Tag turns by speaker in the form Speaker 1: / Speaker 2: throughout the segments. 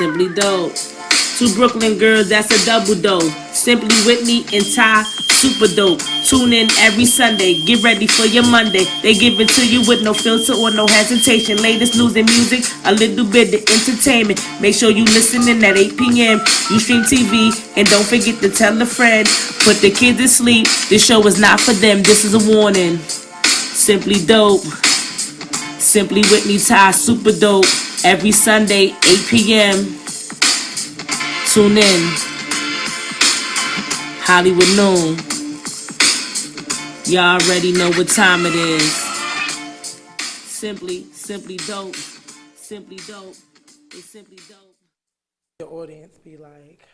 Speaker 1: Simply dope. Two Brooklyn girls, that's a double dope. Simply Whitney and Ty, super dope. Tune in every Sunday, get ready for your Monday. They give it to you with no filter or no hesitation. Latest news and music, a little bit of entertainment. Make sure you listen in at 8 p.m. You stream TV, and don't forget to tell a friend. Put the kids to sleep, this show is not for them, this is a warning. Simply dope. Simply Whitney Ty, super dope. Every Sunday, 8 p.m. Tune in. Hollywood Noon. Y'all already know what time it is. Simply dope. Simply dope. It's simply dope.
Speaker 2: The audience be like,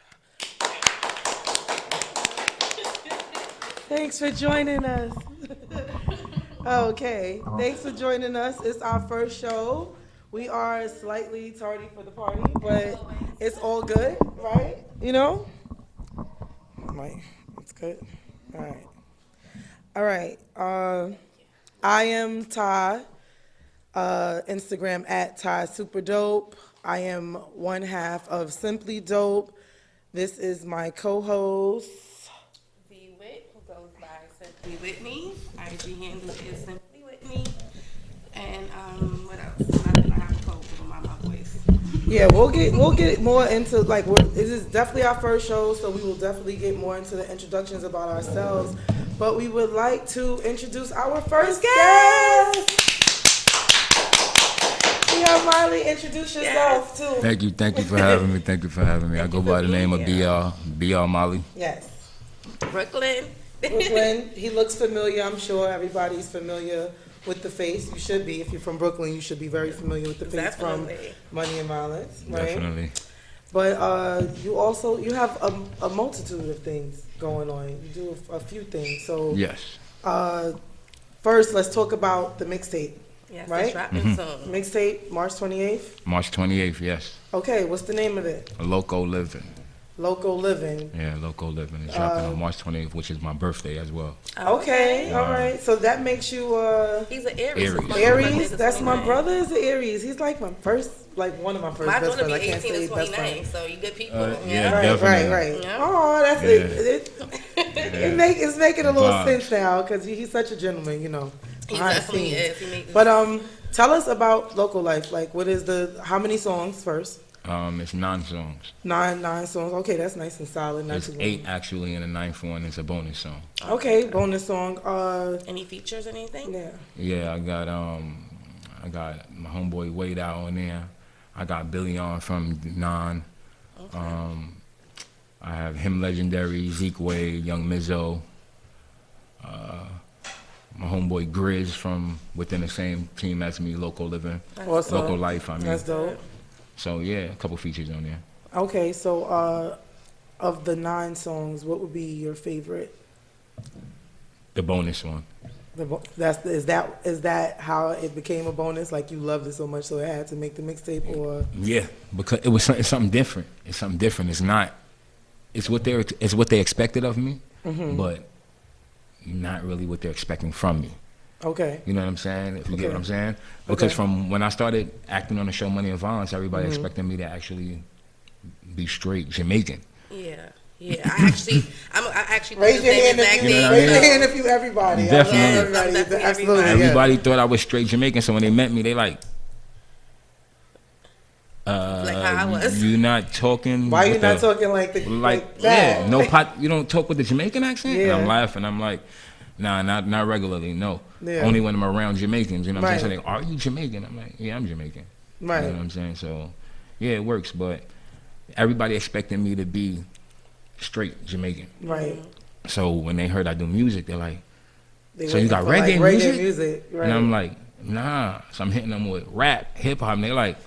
Speaker 2: thanks for joining us. Okay, thanks for joining us. It's our first show. We are slightly tardy for the party, but it's all good, right? You know? Right, it's good. All right. I am Ty. Instagram at Ty Super Dope. I am one half of Simply Dope. This is my co-host.
Speaker 3: V Wit, who goes by Simply Whitney. IG handle is Simply Whitney. And what else? I don't know how to cope with my voice.
Speaker 2: Yeah, we'll get more into this is definitely our first show, so we will definitely get more into the introductions about ourselves. But we would like to introduce our first guest. Yeah, Miley, introduce yourself too.
Speaker 4: Thank you for having me. I go by the name of BR Molly.
Speaker 2: Yes.
Speaker 3: Brooklyn.
Speaker 2: He looks familiar. I'm sure everybody's familiar with the face. You should be. If you're from Brooklyn, you should be very familiar with the face from Money and Violence, right?
Speaker 4: Definitely.
Speaker 2: But you have a multitude of things going on. You do a few things. So
Speaker 4: yes.
Speaker 2: First, let's talk about the mixtape.
Speaker 3: Yes,
Speaker 2: right?
Speaker 3: It's dropping soon.
Speaker 2: Mixtape, March 28th?
Speaker 4: March 28th, yes.
Speaker 2: Okay, what's the name of it?
Speaker 4: Loco Living.
Speaker 2: Loco Living.
Speaker 4: Yeah, Loco Living. It's dropping on March 28th, which is my birthday as well.
Speaker 2: Okay, all right. So that makes you
Speaker 3: he's an Aries.
Speaker 2: Aries? That's my brother is an Aries. He's like one of my first
Speaker 3: My
Speaker 2: best friends.
Speaker 3: be
Speaker 2: I can't
Speaker 3: 18
Speaker 2: say
Speaker 3: and
Speaker 2: best
Speaker 3: 29,
Speaker 2: friend.
Speaker 3: so you good people.
Speaker 4: Yeah,
Speaker 2: Right.
Speaker 4: definitely.
Speaker 3: Yeah.
Speaker 2: Oh, that's it. It's making a little
Speaker 4: Vibes.
Speaker 2: sense now because he's such a gentleman, you know.
Speaker 3: He
Speaker 2: behind the
Speaker 3: definitely
Speaker 2: scenes.
Speaker 3: is.
Speaker 2: But tell us about Local Life. Like, what is how many songs first?
Speaker 4: It's 9 songs.
Speaker 2: Nine songs. Okay, that's nice and solid. Not
Speaker 4: It's
Speaker 2: too
Speaker 4: 8 actually, and the 9th one is a bonus song.
Speaker 2: Okay, bonus song.
Speaker 3: Any features or anything?
Speaker 2: Yeah.
Speaker 4: Yeah, I got my homeboy Wade out on there. I got Billy on from Non.
Speaker 3: Okay.
Speaker 4: I have him Legendary, Zeke Wade, Young Mizzo. My homeboy Grizz from within the same team as me, Local Living.
Speaker 2: Awesome.
Speaker 4: Local Life, I mean.
Speaker 2: That's dope.
Speaker 4: So yeah, a couple features on there.
Speaker 2: Okay, so of the 9 songs, what would be your favorite?
Speaker 4: The bonus one.
Speaker 2: Is that how it became a bonus? Like you loved it so much, so it had to make the mixtape, or?
Speaker 4: Yeah, because it's something different. It's something different. It's not. It's what they expected of me, but not really what they're expecting from me.
Speaker 2: Okay.
Speaker 4: You know what I'm saying? If you get what I'm saying? Because from when I started acting on the show Money and Violence, everybody expected me to actually be straight Jamaican.
Speaker 3: Yeah. Yeah, I actually
Speaker 2: Raise your hand if you, raise your hand if you everybody.
Speaker 4: Definitely.
Speaker 2: Everybody. Absolutely.
Speaker 4: Everybody thought I was straight Jamaican, so when they met me, they like
Speaker 3: like how I was.
Speaker 4: You not talking.
Speaker 2: Why you not talking like that?
Speaker 4: Yeah, no pot. You don't talk with the Jamaican accent.
Speaker 2: Yeah.
Speaker 4: And I'm laughing. I'm like, nah, not regularly. No,
Speaker 2: Yeah.
Speaker 4: only when I'm around Jamaicans. You know what I'm saying?
Speaker 2: Right.
Speaker 4: So they, are you Jamaican? I'm like, yeah, I'm Jamaican.
Speaker 2: Right.
Speaker 4: You know what I'm saying? So yeah, it works. But everybody expected me to be straight Jamaican.
Speaker 2: Right.
Speaker 4: So when they heard I do music, they're like,
Speaker 2: They
Speaker 4: so you got
Speaker 2: waiting for,
Speaker 4: reggae
Speaker 2: music? Right.
Speaker 4: And I'm like, nah. So I'm hitting them with rap, hip hop, and they're like,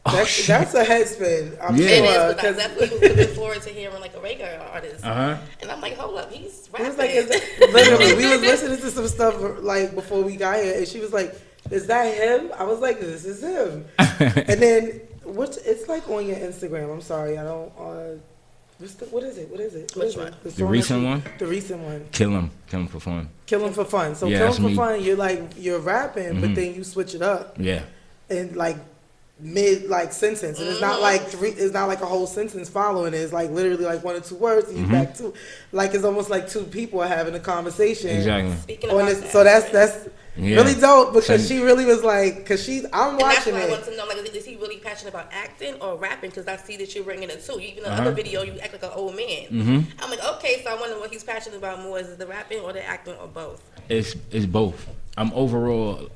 Speaker 4: oh,
Speaker 2: that's a head spin. I'm
Speaker 4: Yeah.
Speaker 3: It is,
Speaker 2: sure.
Speaker 3: but I definitely was looking forward to hearing like a reggae artist.
Speaker 4: Uh-huh.
Speaker 3: And I'm like, hold up, he's
Speaker 2: It
Speaker 3: rapping.
Speaker 2: was like, literally, we was listening to some stuff like before we got here, and she was like, "Is that him?" I was like, "This is him." And then it's like on your Instagram. I'm sorry, I don't. What is it?
Speaker 3: Which one?
Speaker 4: The recent one?
Speaker 2: The recent one.
Speaker 4: Kill him for fun.
Speaker 2: Kill him for fun. So
Speaker 4: Yeah,
Speaker 2: kill
Speaker 4: that's
Speaker 2: him for
Speaker 4: me.
Speaker 2: fun. You're rapping, but then you switch it up
Speaker 4: Yeah.
Speaker 2: and like mid like sentence, and it's not like it's not like a whole sentence following it. It's like literally like 1 or 2 words, and you back to like it's almost like 2 people are having a conversation.
Speaker 4: Exactly.
Speaker 3: Speaking
Speaker 2: On
Speaker 3: about
Speaker 2: this,
Speaker 3: that,
Speaker 2: so that's
Speaker 4: Yeah.
Speaker 2: really dope because
Speaker 4: So-
Speaker 2: she really was like, cause I'm
Speaker 3: and that's
Speaker 2: watching
Speaker 3: why I
Speaker 2: it.
Speaker 3: want to know, like, is he really passionate about acting or rapping? Because I see that you're bringing it too. Even in the other video, you act like an old man. I'm like, okay, so I wonder what he's passionate about more: is it the rapping or the acting or both?
Speaker 4: It's both. I'm overall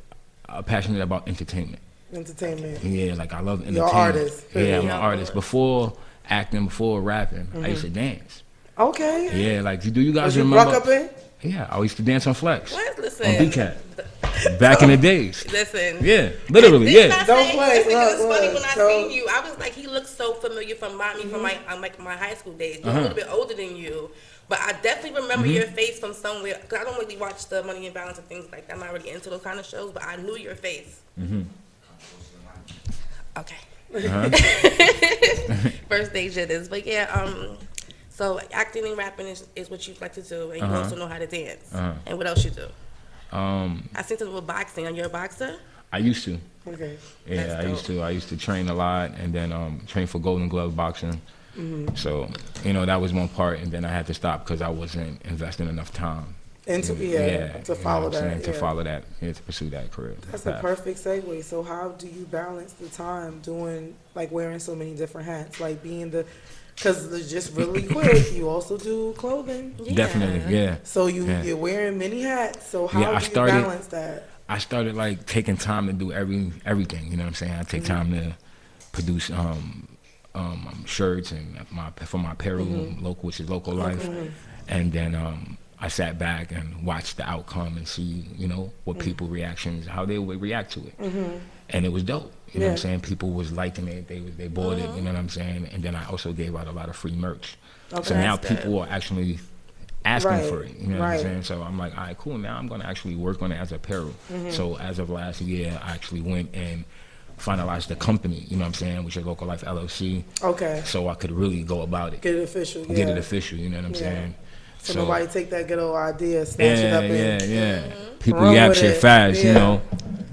Speaker 4: passionate about entertainment.
Speaker 2: Entertainment.
Speaker 4: Yeah, like I love entertainment.
Speaker 2: You're an artist.
Speaker 4: Yeah, I'm an
Speaker 3: Yeah.
Speaker 4: artist. Before acting, before rapping, I used to dance.
Speaker 2: Okay.
Speaker 4: Yeah, like do you guys
Speaker 2: Was you
Speaker 4: remember?
Speaker 2: rock up in?
Speaker 4: Yeah, I used to dance on Flex.
Speaker 3: What?
Speaker 4: On
Speaker 3: Listen.
Speaker 4: BCAT. Back in the days.
Speaker 3: Listen.
Speaker 4: Yeah, literally,
Speaker 3: This
Speaker 4: yeah.
Speaker 3: not
Speaker 2: Don't
Speaker 3: saying-
Speaker 2: play,
Speaker 3: this because it's
Speaker 2: look,
Speaker 3: funny
Speaker 2: look,
Speaker 3: when I
Speaker 2: so-
Speaker 3: seen you, I was like, he looks so familiar from my high school days. You're a little bit older than you, but I definitely remember your face from somewhere. Cause I don't really watch the Money and Balance and things like that. I'm not really into those kind of shows, but I knew your face. Okay. First stage it is, but yeah. So acting and rapping is what you like to do, and you also know how to dance. And what else you do? I seen something with boxing. Are you a boxer?
Speaker 4: I used to.
Speaker 2: Okay.
Speaker 4: Yeah,
Speaker 3: That's
Speaker 4: I used to train a lot, and then train for Golden Glove boxing. So that was one part, and then I had to stop because I wasn't investing enough time.
Speaker 2: To follow that.
Speaker 4: To follow that, to pursue that career.
Speaker 2: That's a perfect segue. So how do you balance the time doing like wearing so many different hats, like being because just really quick, you also do clothing.
Speaker 3: Yeah.
Speaker 4: Definitely, yeah.
Speaker 2: So you're wearing many hats. So how
Speaker 4: Yeah,
Speaker 2: do you balance that?
Speaker 4: I started like taking time to do everything. You know what I'm saying? I take time to produce shirts and for my apparel local, which is Local Life, and then I sat back and watched the outcome and see what people reactions, how they would react to it, and it was dope. You know what I'm saying? People was liking it. They bought it. You know what I'm saying? And then I also gave out a lot of free merch.
Speaker 2: Okay.
Speaker 4: So now
Speaker 3: That's good.
Speaker 4: people are actually asking
Speaker 2: Right,
Speaker 4: for it. You know what I'm
Speaker 2: right.
Speaker 4: saying? So I'm like, all right, cool. Now I'm going to actually work on it as apparel. So as of last year, I actually went and finalized the company, you know what I'm saying, which is Local Life LLC.
Speaker 2: Okay.
Speaker 4: So I could really go about it.
Speaker 2: Get it official. Yeah.
Speaker 4: Get it official, you know what I'm saying?
Speaker 2: So nobody take that good old idea, snatch it up, and
Speaker 4: yeah. People
Speaker 2: Run
Speaker 4: react
Speaker 2: with
Speaker 4: shit
Speaker 2: it.
Speaker 4: fast,
Speaker 2: Yeah.
Speaker 4: you know.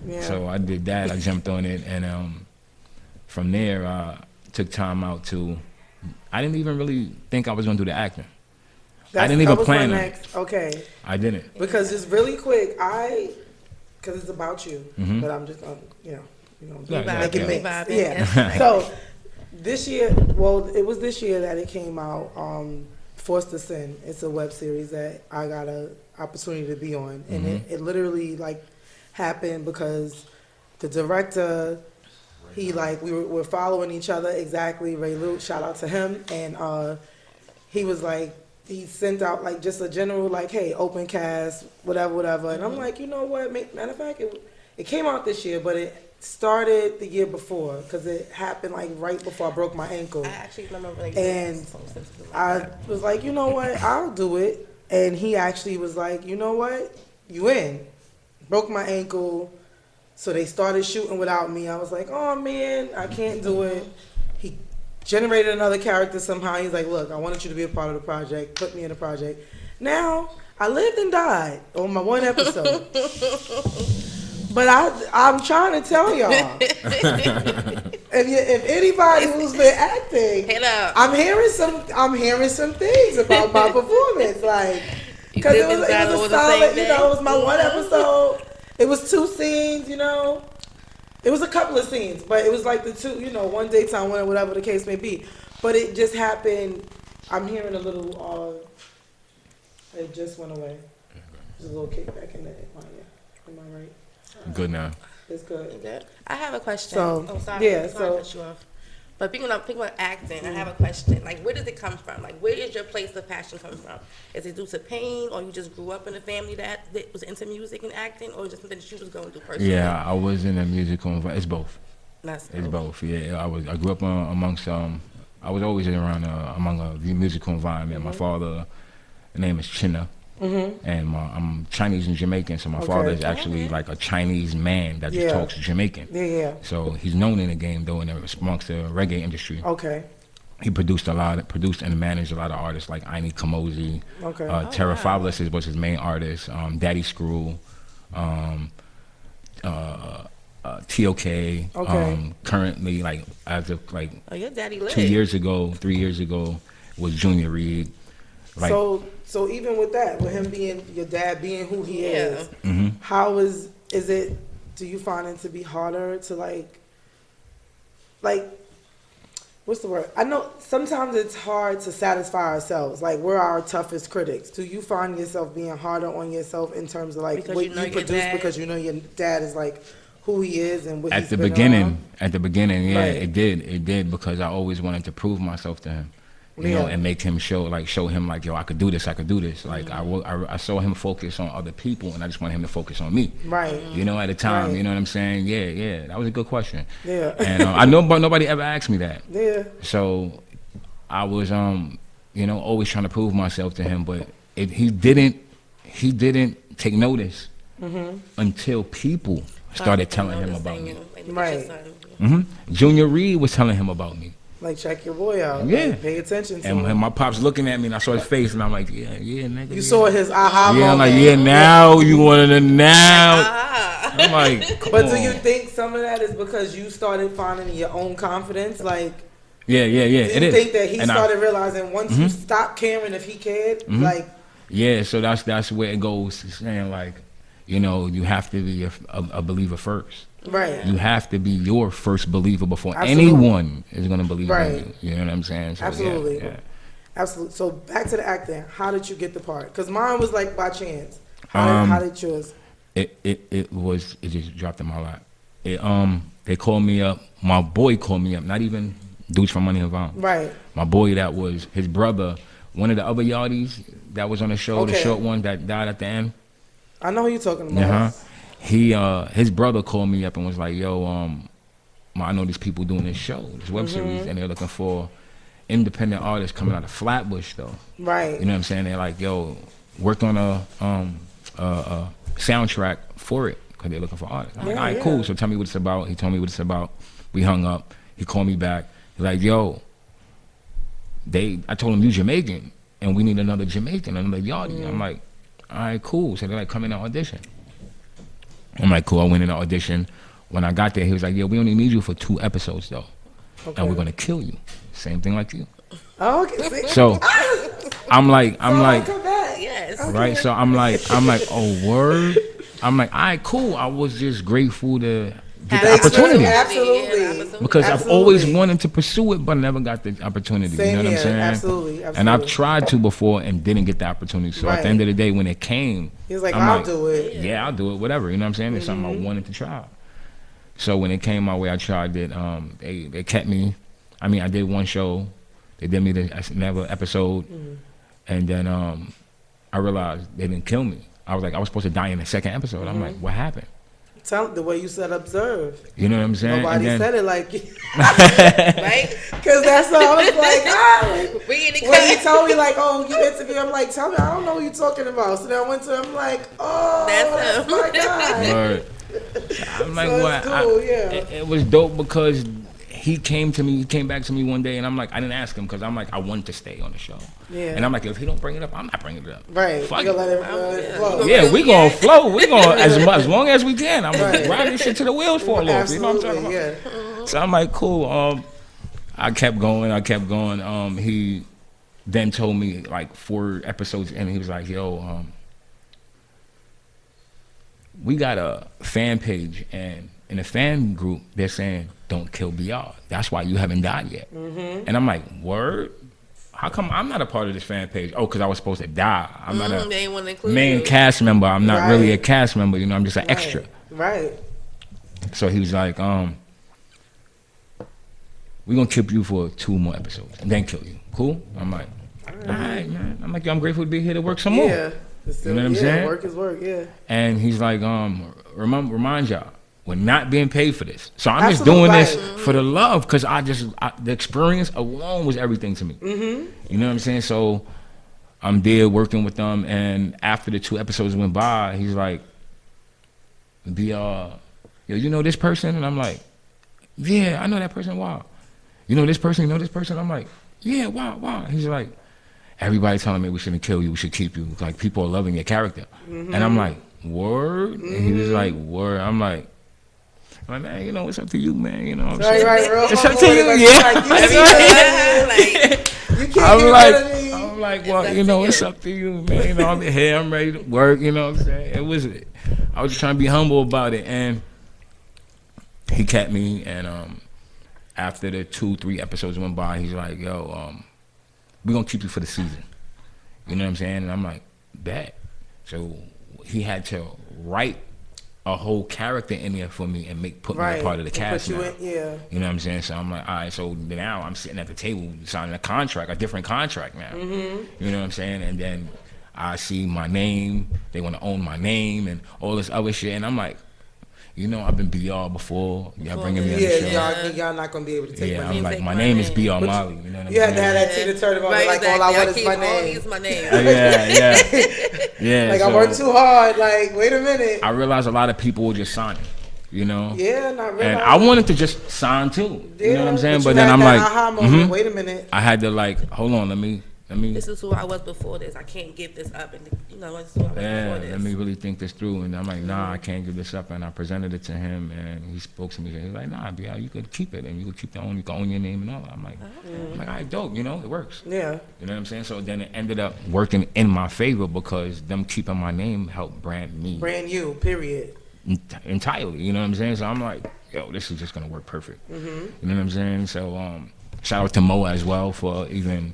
Speaker 2: Yeah.
Speaker 4: So I did that. I jumped on it, and from there, took time out to. I didn't even really think I was gonna do the acting. I didn't even
Speaker 2: that was
Speaker 4: plan
Speaker 2: my
Speaker 4: on
Speaker 2: next. Okay.
Speaker 4: I didn't.
Speaker 2: Because just really quick, because it's about you,
Speaker 4: Mm-hmm.
Speaker 2: but I'm just gonna,
Speaker 4: Yeah,
Speaker 2: make it
Speaker 4: yeah.
Speaker 2: mix.
Speaker 3: Vibing,
Speaker 2: Yeah.
Speaker 3: yes.
Speaker 2: So this year, well, it was this year that it came out. Forced to Sin. It's a web series that I got a opportunity to be on, and it literally like happened because the director, he like we were following each other exactly. Ray Luke, shout out to him, and he was like. He sent out like just a general like, hey, open cast, whatever, and I'm like, you know what? Matter of fact, it came out this year, but it started the year before because it happened like right before I broke my ankle.
Speaker 3: I actually remember like
Speaker 2: And I was like, you know what? I'll do it. And he actually was like, you know what? You in. Broke my ankle. So they started shooting without me. I was like, oh man, I can't do it. He generated another character somehow. He's like, look, I wanted you to be a part of the project. Put me in the project. Now, I lived and died on my one episode. But I'm trying to tell y'all, if anybody who's been acting,
Speaker 3: Hit up.
Speaker 2: I'm hearing some things about my performance, like because it was a solid, it was my one episode. It was 2 scenes, It was a couple of scenes, but it was like the 2, one daytime, one whatever the case may be. But it just happened. I'm hearing a little. It just went away. There's a little kickback in the ear. Am I right?
Speaker 4: Good now.
Speaker 2: It's good.
Speaker 3: Good. I have a question.
Speaker 2: So,
Speaker 3: sorry.
Speaker 2: yeah,
Speaker 3: Sorry to cut you off. But speaking about acting, I have a question. Like, where does it come from? Like, where is your place of passion come from? Is it due to pain, or you just grew up in a family that was into music and acting, or just something that you was going through personally?
Speaker 4: Yeah, I was in a musical environment. It's both.
Speaker 3: That's
Speaker 4: It's both. Yeah, I grew up amongst I was always around among a musical environment. My father, his name is Chinna. And I'm Chinese and Jamaican, so my father is actually like a Chinese man that just talks Jamaican.
Speaker 2: Yeah.
Speaker 4: So he's known in the game though, amongst the reggae industry.
Speaker 2: Okay.
Speaker 4: He produced and managed a lot of artists like Aini Kamosi.
Speaker 2: Okay.
Speaker 4: Terra Fabulous was his main artist. Daddy Screw. TOK.
Speaker 2: Okay.
Speaker 4: Currently, like as of like
Speaker 3: Oh, your daddy lit.
Speaker 4: 2 years ago, 3 years ago, was Junior Reed. Like,
Speaker 2: so even with that, with him being your dad, being who he is,
Speaker 4: mm-hmm.
Speaker 2: how is it? Do you find it to be harder to like what's the word? I know sometimes it's hard to satisfy ourselves. Like we're our toughest critics. Do you find yourself being harder on yourself in terms of like
Speaker 3: Because
Speaker 2: what
Speaker 3: you know
Speaker 2: you
Speaker 3: your
Speaker 2: produce
Speaker 3: dad?
Speaker 2: because you know your dad is like who he is and what
Speaker 4: at
Speaker 2: he's
Speaker 4: the
Speaker 2: been
Speaker 4: beginning,
Speaker 2: around?
Speaker 4: yeah,
Speaker 2: Right.
Speaker 4: it did because I always wanted to prove myself to him, you know,
Speaker 2: Yeah.
Speaker 4: and make him show him like, yo, I could do this. Like I saw him focus on other people, and I just wanted him to focus on me.
Speaker 2: Right.
Speaker 4: You know, at the time,
Speaker 2: Right.
Speaker 4: you know what I'm saying? Yeah, that was a good question.
Speaker 2: Yeah.
Speaker 4: And I know, but nobody ever asked me that.
Speaker 2: Yeah.
Speaker 4: So I was, you know, always trying to prove myself to him, but he didn't take notice until people started telling him about me.
Speaker 2: Right.
Speaker 4: Junior Reed was telling him about me.
Speaker 2: Like check your boy out.
Speaker 4: Yeah.
Speaker 2: Like, pay attention to
Speaker 4: And
Speaker 2: him.
Speaker 4: my pop's looking at me, and I saw his face, and I'm like, yeah, nigga.
Speaker 2: You saw his aha
Speaker 4: Yeah, I'm
Speaker 2: moment.
Speaker 4: like, yeah, now you wanted to now. I'm like, come
Speaker 2: But
Speaker 4: on.
Speaker 2: do you think some of that is because you started finding your own confidence? Like,
Speaker 4: Yeah.
Speaker 2: do
Speaker 4: It
Speaker 2: you
Speaker 4: is.
Speaker 2: think that he
Speaker 4: And
Speaker 2: started realizing once you stopped caring if he cared, like,
Speaker 4: Yeah, so that's where it goes to saying like, you know, you have to be a believer first.
Speaker 2: right?
Speaker 4: You have to be your first believer before
Speaker 2: Absolutely.
Speaker 4: anyone is gonna believe
Speaker 2: Right.
Speaker 4: in you. You know what I'm saying? So,
Speaker 2: Absolutely.
Speaker 4: Yeah.
Speaker 2: Absolutely. So back to the acting. How did you get the part? Because mine was like by chance. How did yours?
Speaker 4: It just dropped in my lap. They called me up. My boy called me up. Not even dudes from Money and Vine.
Speaker 2: Right.
Speaker 4: My boy, that was his brother, one of the other yardies that was on the show, the
Speaker 2: Okay.
Speaker 4: short one that died at the end.
Speaker 2: I know who you're talking about.
Speaker 4: Uh-huh. His brother called me up and was like, yo, I know these people doing this show, this web series, and they're looking for independent artists coming out of Flatbush, though.
Speaker 2: Right.
Speaker 4: You know what I'm saying? They're like, yo, work on a soundtrack for it, because they're looking for artists. I'm like, all right, cool. So tell me what it's about. He told me what it's about. We hung up. He called me back. He's like, yo, I told him you Jamaican, and we need another Jamaican, another yardie. I'm like, all right, cool. So they're like, come in and audition. I'm like, cool. I went in the audition. When I got there, he was like, yeah, we only need you for 2 episodes, though.
Speaker 2: Okay.
Speaker 4: And we're going to kill you. Same thing like you.
Speaker 2: Oh, okay. See?
Speaker 4: So I'm like,
Speaker 2: Come back.
Speaker 3: Yes.
Speaker 4: right? So I'm like, oh, word? I'm like, all right, cool. I was just grateful to get the opportunity.
Speaker 2: Absolutely.
Speaker 4: Because I've always wanted to pursue it, but never got the opportunity.
Speaker 2: Same
Speaker 4: you know what
Speaker 2: here.
Speaker 4: I'm saying?
Speaker 2: Absolutely.
Speaker 4: And I've tried to before and didn't get the opportunity. So at the end of the day, when it came,
Speaker 2: He was like,
Speaker 4: I'm
Speaker 2: I'll do it.
Speaker 4: Yeah, I'll do it, whatever. You know what I'm saying? It's something I wanted to try. So when it came my way, I tried it. They kept me. I mean, I did one show. They did me another episode. And then I realized they didn't kill me. I was supposed to die in the second episode. I'm like, what happened?
Speaker 2: Tell the way you said observe.
Speaker 4: You know what I'm saying?
Speaker 2: Nobody
Speaker 4: And then,
Speaker 2: said it like you.
Speaker 3: Right?
Speaker 2: Because that's all I was like,
Speaker 3: We in the
Speaker 2: when he
Speaker 3: cut.
Speaker 2: told me like, oh, you interview, I'm like, tell me, I don't know what you're talking about. So then I went to him like, oh,
Speaker 3: That's him.
Speaker 2: my God.
Speaker 4: Word. I'm like,
Speaker 2: So
Speaker 4: what?
Speaker 2: it's cool, yeah.
Speaker 4: It was dope because he came back to me one day, and I'm like, I didn't ask him because I'm like, I want to stay on the show.
Speaker 2: Yeah.
Speaker 4: And I'm like, if he don't bring it up, I'm not bringing it up.
Speaker 2: Right.
Speaker 4: Fuck
Speaker 2: You
Speaker 4: it.
Speaker 2: gotta let it flow.
Speaker 4: Yeah, we gonna flow. We gonna as long as we can. I'm
Speaker 2: Right.
Speaker 4: gonna ride this shit to the wheels fall off. You know what I'm talking
Speaker 2: Absolutely,
Speaker 4: about?
Speaker 2: yeah.
Speaker 4: So I'm like, cool. I kept going. He then told me like 4 episodes, and he was like, yo, we got a fan page, and in the fan group, they're saying, don't kill BR. That's why you haven't died yet. And I'm like, word? How come I'm not a part of this fan page? Oh, because I was supposed to die. I'm not
Speaker 3: They ain't want to
Speaker 4: a
Speaker 3: include
Speaker 4: main
Speaker 3: you.
Speaker 4: cast member. I'm not
Speaker 2: Right.
Speaker 4: really a cast member. You know, I'm just an extra.
Speaker 2: Right.
Speaker 4: So he was like, we're going to keep you for 2 more episodes and then kill you. Cool? I'm like, all right, man. I'm like, yo, I'm grateful to be here to work some more.
Speaker 2: Yeah. It's still,
Speaker 4: You know what I'm saying?
Speaker 2: Work is work, yeah.
Speaker 4: And he's like, remind y'all, we're not being paid for this. So I'm just
Speaker 2: Absolutely
Speaker 4: doing
Speaker 2: right.
Speaker 4: this for the love, because the experience alone was everything to me. You know what I'm saying? So I'm there working with them, and after the 2 episodes went by, he's like, yo, you know this person? And I'm like, yeah, I know that person. Wow. You know this person? I'm like, yeah, wow. He's like, everybody telling me we shouldn't kill you, we should keep you. Like, people are loving your character. And I'm like, word? And he was like, word. I'm like, I'm like, man, you know, it's up to you, man. You know what I'm
Speaker 2: Right,
Speaker 4: saying?
Speaker 2: right, real
Speaker 4: It's up to
Speaker 2: humble,
Speaker 4: you,
Speaker 2: like,
Speaker 4: yeah.
Speaker 2: like, you see
Speaker 3: Like,
Speaker 2: you can't get rid of me.
Speaker 4: I'm like, well,
Speaker 3: up
Speaker 4: you
Speaker 3: to
Speaker 4: know,
Speaker 3: you.
Speaker 4: it's up to you, man. You know, I'm here, I'm ready to work. You know what I'm saying? I was just trying to be humble about it, and he kept me. And after the 2-3 episodes went by, he's like, yo, we're gonna keep you for the season. You know what I'm saying? And I'm like, bet. So he had to write a whole character in there for me and put me a part of the cast now.
Speaker 2: Yeah.
Speaker 4: You know what I'm saying? So I'm like, all right, so now I'm sitting at the table signing a different contract now.
Speaker 2: Mm-hmm.
Speaker 4: You know what I'm saying? And then I see my name, they want to own my name and all this other shit. And I'm like, you know, I've been BR before. Y'all bringing me on the show.
Speaker 2: Yeah, y'all not going to be able to take my name.
Speaker 4: I'm like, my name is BR Molly. You know what I'm saying?
Speaker 2: You had to have that Tina Turner moment, like, all I want is my name.
Speaker 3: All is my name.
Speaker 4: Yeah.
Speaker 2: Like,
Speaker 4: so
Speaker 2: I worked too hard. Like, wait a minute.
Speaker 4: I realized a lot of people were just signing, you know?
Speaker 2: Yeah, not really.
Speaker 4: And I wanted to just sign too. You know what I'm saying? But then I'm like,
Speaker 2: aha moment. Wait a minute.
Speaker 4: I had to like, hold on, let me.
Speaker 3: This is who I was before this. I can't give this up. And this is who I was before this.
Speaker 4: Let me really think this through. And I'm like, nah, I can't give this up. And I presented it to him, and he spoke to me. He's like, nah, BL, you could keep it, and you could you can own your name and all that. I'm like, all right, dope. You know, it works.
Speaker 2: Yeah.
Speaker 4: You know what I'm saying? So then it ended up working in my favor because them keeping my name helped brand me.
Speaker 2: Brand you, period.
Speaker 4: Entirely. You know what I'm saying? So I'm like, yo, this is just gonna work perfect. You know what I'm saying? So shout out to Mo as well for even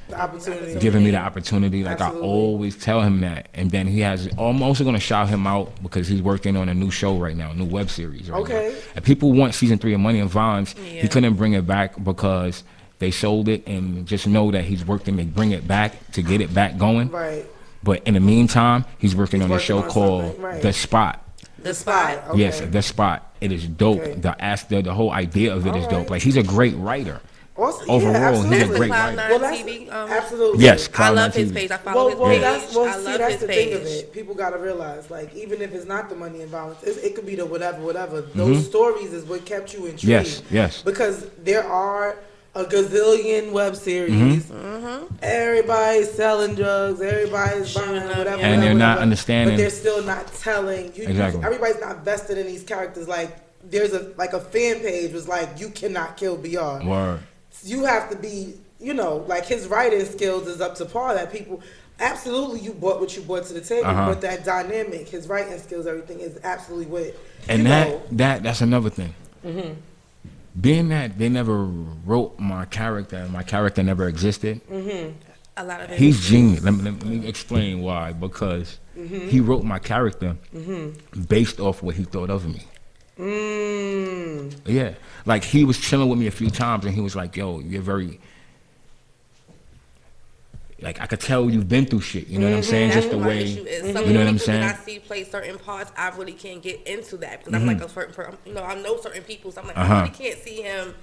Speaker 2: The opportunity.
Speaker 4: giving me the opportunity. Like
Speaker 2: Absolutely.
Speaker 4: I always tell him that. And then I'm also gonna shout him out because he's working on a new show right now, a new web series right
Speaker 2: Okay.
Speaker 4: now. And people want season 3 of Money and Violence. He couldn't bring it back because they sold it, and just know that he's working to bring it back to get it back going.
Speaker 2: Right.
Speaker 4: But in the meantime, he's working on a
Speaker 2: working
Speaker 4: show
Speaker 2: on
Speaker 4: called
Speaker 2: something, right.
Speaker 4: The Spot.
Speaker 3: The Spot.
Speaker 2: Okay.
Speaker 4: Yes, The Spot. It is dope.
Speaker 2: Okay.
Speaker 4: The whole idea of it is
Speaker 2: All
Speaker 4: dope.
Speaker 2: right.
Speaker 4: Like, he's a great writer.
Speaker 2: Also,
Speaker 4: Overall,
Speaker 2: yeah,
Speaker 4: he's a
Speaker 2: absolutely.
Speaker 4: great
Speaker 3: Cloud9
Speaker 4: writer.
Speaker 2: Well, that's,
Speaker 3: TV.
Speaker 2: absolutely.
Speaker 4: Yes,
Speaker 3: I
Speaker 4: Cloud9
Speaker 3: love his
Speaker 4: TV.
Speaker 3: page. I follow
Speaker 2: Well,
Speaker 3: his page.
Speaker 2: that's
Speaker 3: I love
Speaker 2: that's
Speaker 3: his
Speaker 2: the
Speaker 3: page.
Speaker 2: thing of it. People gotta realize, like, even if it's not the money and violence, it could be the whatever. Those stories is what kept you intrigued.
Speaker 4: Yes.
Speaker 2: Because there are a gazillion web series. Everybody's selling drugs. Everybody's buying whatever.
Speaker 4: And they're not understanding.
Speaker 2: But they're still not telling.
Speaker 4: Exactly.
Speaker 2: Everybody's not vested in these characters. Like, there's a fan page was like, you cannot kill BR.
Speaker 4: Word.
Speaker 2: You have to be, like his writing skills is up to par. That people, absolutely, you brought what you brought to the table, but that dynamic, his writing skills, everything is absolutely what.
Speaker 4: And that's another thing. Being that they never wrote my character never existed.
Speaker 3: A lot of it.
Speaker 4: He's genius. Let me explain why. Because he wrote my character based off what he thought of me. Yeah, like he was chilling with me a few times, and he was like, "Yo, you're very." Like, I could tell you've been through shit. You know what I'm saying?
Speaker 3: That's
Speaker 4: Just the
Speaker 3: what my
Speaker 4: way.
Speaker 3: issue is.
Speaker 4: You
Speaker 3: Some
Speaker 4: know what I'm
Speaker 3: people
Speaker 4: saying?
Speaker 3: that I see play certain parts, I really can't get into that because I'm like a certain person. I know certain people, so I'm like, I really can't see him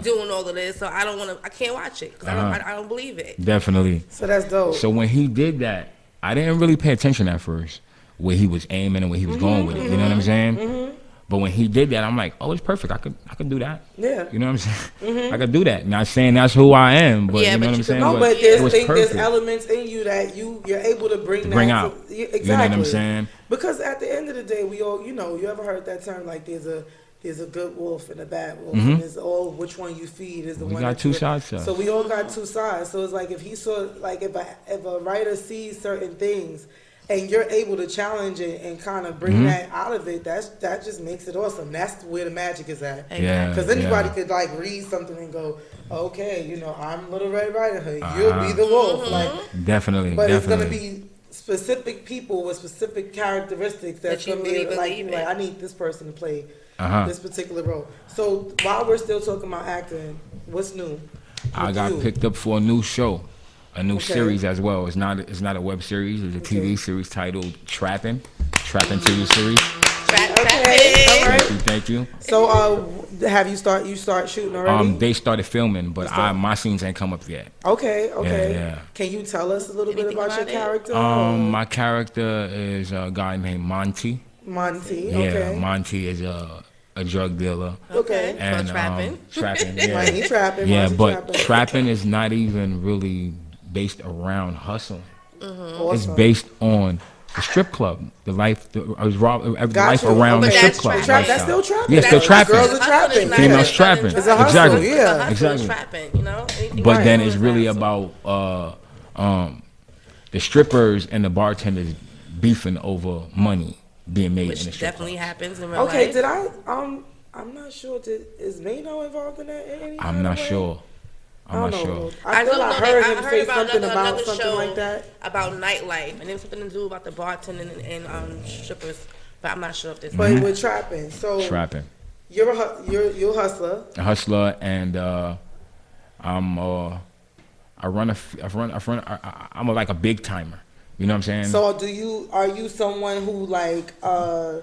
Speaker 3: doing all of this. So I don't want to. I can't watch it because I don't believe it.
Speaker 4: Definitely.
Speaker 2: So that's dope.
Speaker 4: So when he did that, I didn't really pay attention at first where he was aiming and where he was going with it. You know what I'm saying? But when he did that, I'm like, oh, it's perfect. I could do that.
Speaker 2: Yeah.
Speaker 4: You know what I'm saying? I could do that. Not saying that's who I am, but
Speaker 3: Yeah,
Speaker 4: you know
Speaker 3: but
Speaker 4: what I'm
Speaker 3: you
Speaker 4: saying?
Speaker 2: No, but
Speaker 4: it was
Speaker 2: there's
Speaker 4: perfect.
Speaker 2: elements in you that you're able to bring
Speaker 4: Bring
Speaker 2: that
Speaker 4: out.
Speaker 2: exactly.
Speaker 4: You know what I'm saying?
Speaker 2: Because at the end of the day, we all, you ever heard that term, like there's a good wolf and a bad wolf, and it's all which one you feed is the
Speaker 4: We
Speaker 2: one.
Speaker 4: got
Speaker 2: that
Speaker 4: two
Speaker 2: you-
Speaker 4: sides to us.
Speaker 2: So we all got two sides. So it's like if he saw, like if a writer sees certain things, and you're able to challenge it and kind of bring that out of it, that just makes it awesome. That's where the magic is at.
Speaker 4: Yeah.
Speaker 2: Because anybody could like read something and go, okay, I'm Little Red Riding Hood. You'll be the wolf. Like,
Speaker 4: Definitely.
Speaker 2: but
Speaker 4: definitely.
Speaker 2: it's gonna be specific people with specific characteristics that's
Speaker 3: That you
Speaker 2: gonna be
Speaker 3: really
Speaker 2: able, like,
Speaker 3: believe in.
Speaker 2: I need this person to play
Speaker 4: Uh-huh.
Speaker 2: this particular role. So while we're still talking about acting, what's new?
Speaker 4: I
Speaker 2: with
Speaker 4: got
Speaker 2: you?
Speaker 4: picked up for a new show, a new
Speaker 2: Okay.
Speaker 4: series as well. It's not a web series. It's a TV series titled Trapping TV series.
Speaker 2: Okay, all right.
Speaker 4: Thank you.
Speaker 2: So have you start shooting already?
Speaker 4: They started filming, but my scenes ain't come up yet.
Speaker 2: Okay.
Speaker 4: Yeah.
Speaker 2: Can you tell us a little bit
Speaker 3: Anything
Speaker 2: about your
Speaker 3: about it?
Speaker 2: character?
Speaker 4: My character is a guy named Monty.
Speaker 2: Monty.
Speaker 4: Yeah,
Speaker 2: Okay.
Speaker 4: Monty is a drug dealer.
Speaker 2: Okay.
Speaker 4: And
Speaker 3: trapping.
Speaker 4: trapping, yeah.
Speaker 2: Right, he trapping.
Speaker 4: Yeah,
Speaker 2: Monty
Speaker 4: but
Speaker 2: trapping.
Speaker 4: trapping is not even really based around hustling. It's
Speaker 2: Awesome.
Speaker 4: based on The strip club, the life, life
Speaker 2: Gotcha.
Speaker 4: around the
Speaker 2: Okay.
Speaker 4: strip
Speaker 3: That's
Speaker 4: club.
Speaker 3: trapping.
Speaker 2: That's still trapping.
Speaker 4: Yeah, still
Speaker 2: though.
Speaker 4: trapping.
Speaker 2: Girls are trapping.
Speaker 3: Hustling is
Speaker 4: Females
Speaker 3: not
Speaker 4: trapping.
Speaker 3: selling
Speaker 2: It's a
Speaker 3: drugs.
Speaker 2: hustle,
Speaker 4: Exactly.
Speaker 2: yeah.
Speaker 3: The hustle
Speaker 4: Exactly.
Speaker 3: is trapping, you know? Anything
Speaker 4: But
Speaker 3: you
Speaker 4: then
Speaker 3: do
Speaker 4: it's
Speaker 3: is
Speaker 4: really
Speaker 3: a hustle.
Speaker 4: about the strippers and the bartenders beefing over money being made in the
Speaker 3: Which
Speaker 4: strip
Speaker 3: definitely
Speaker 4: club.
Speaker 3: happens in real
Speaker 2: Okay,
Speaker 3: life.
Speaker 2: did I I'm not sure. Is Mano involved in that in any
Speaker 4: I'm
Speaker 2: kind
Speaker 4: not
Speaker 2: of way?
Speaker 4: sure.
Speaker 2: I
Speaker 4: I'm
Speaker 2: don't
Speaker 4: not
Speaker 2: know.
Speaker 4: sure.
Speaker 2: I
Speaker 3: do
Speaker 2: thought
Speaker 3: know
Speaker 2: I heard him
Speaker 3: I
Speaker 2: say
Speaker 3: heard about
Speaker 2: something
Speaker 3: another
Speaker 2: about something
Speaker 3: show
Speaker 2: like that.
Speaker 3: about nightlife, and it was something to do about the bartending and strippers. But I'm not sure if this.
Speaker 2: But we're trapping. So
Speaker 4: Trapping.
Speaker 2: you're a hustler.
Speaker 4: A hustler, and I'm I'm like a big timer. You know what I'm saying?
Speaker 2: So are you someone who like are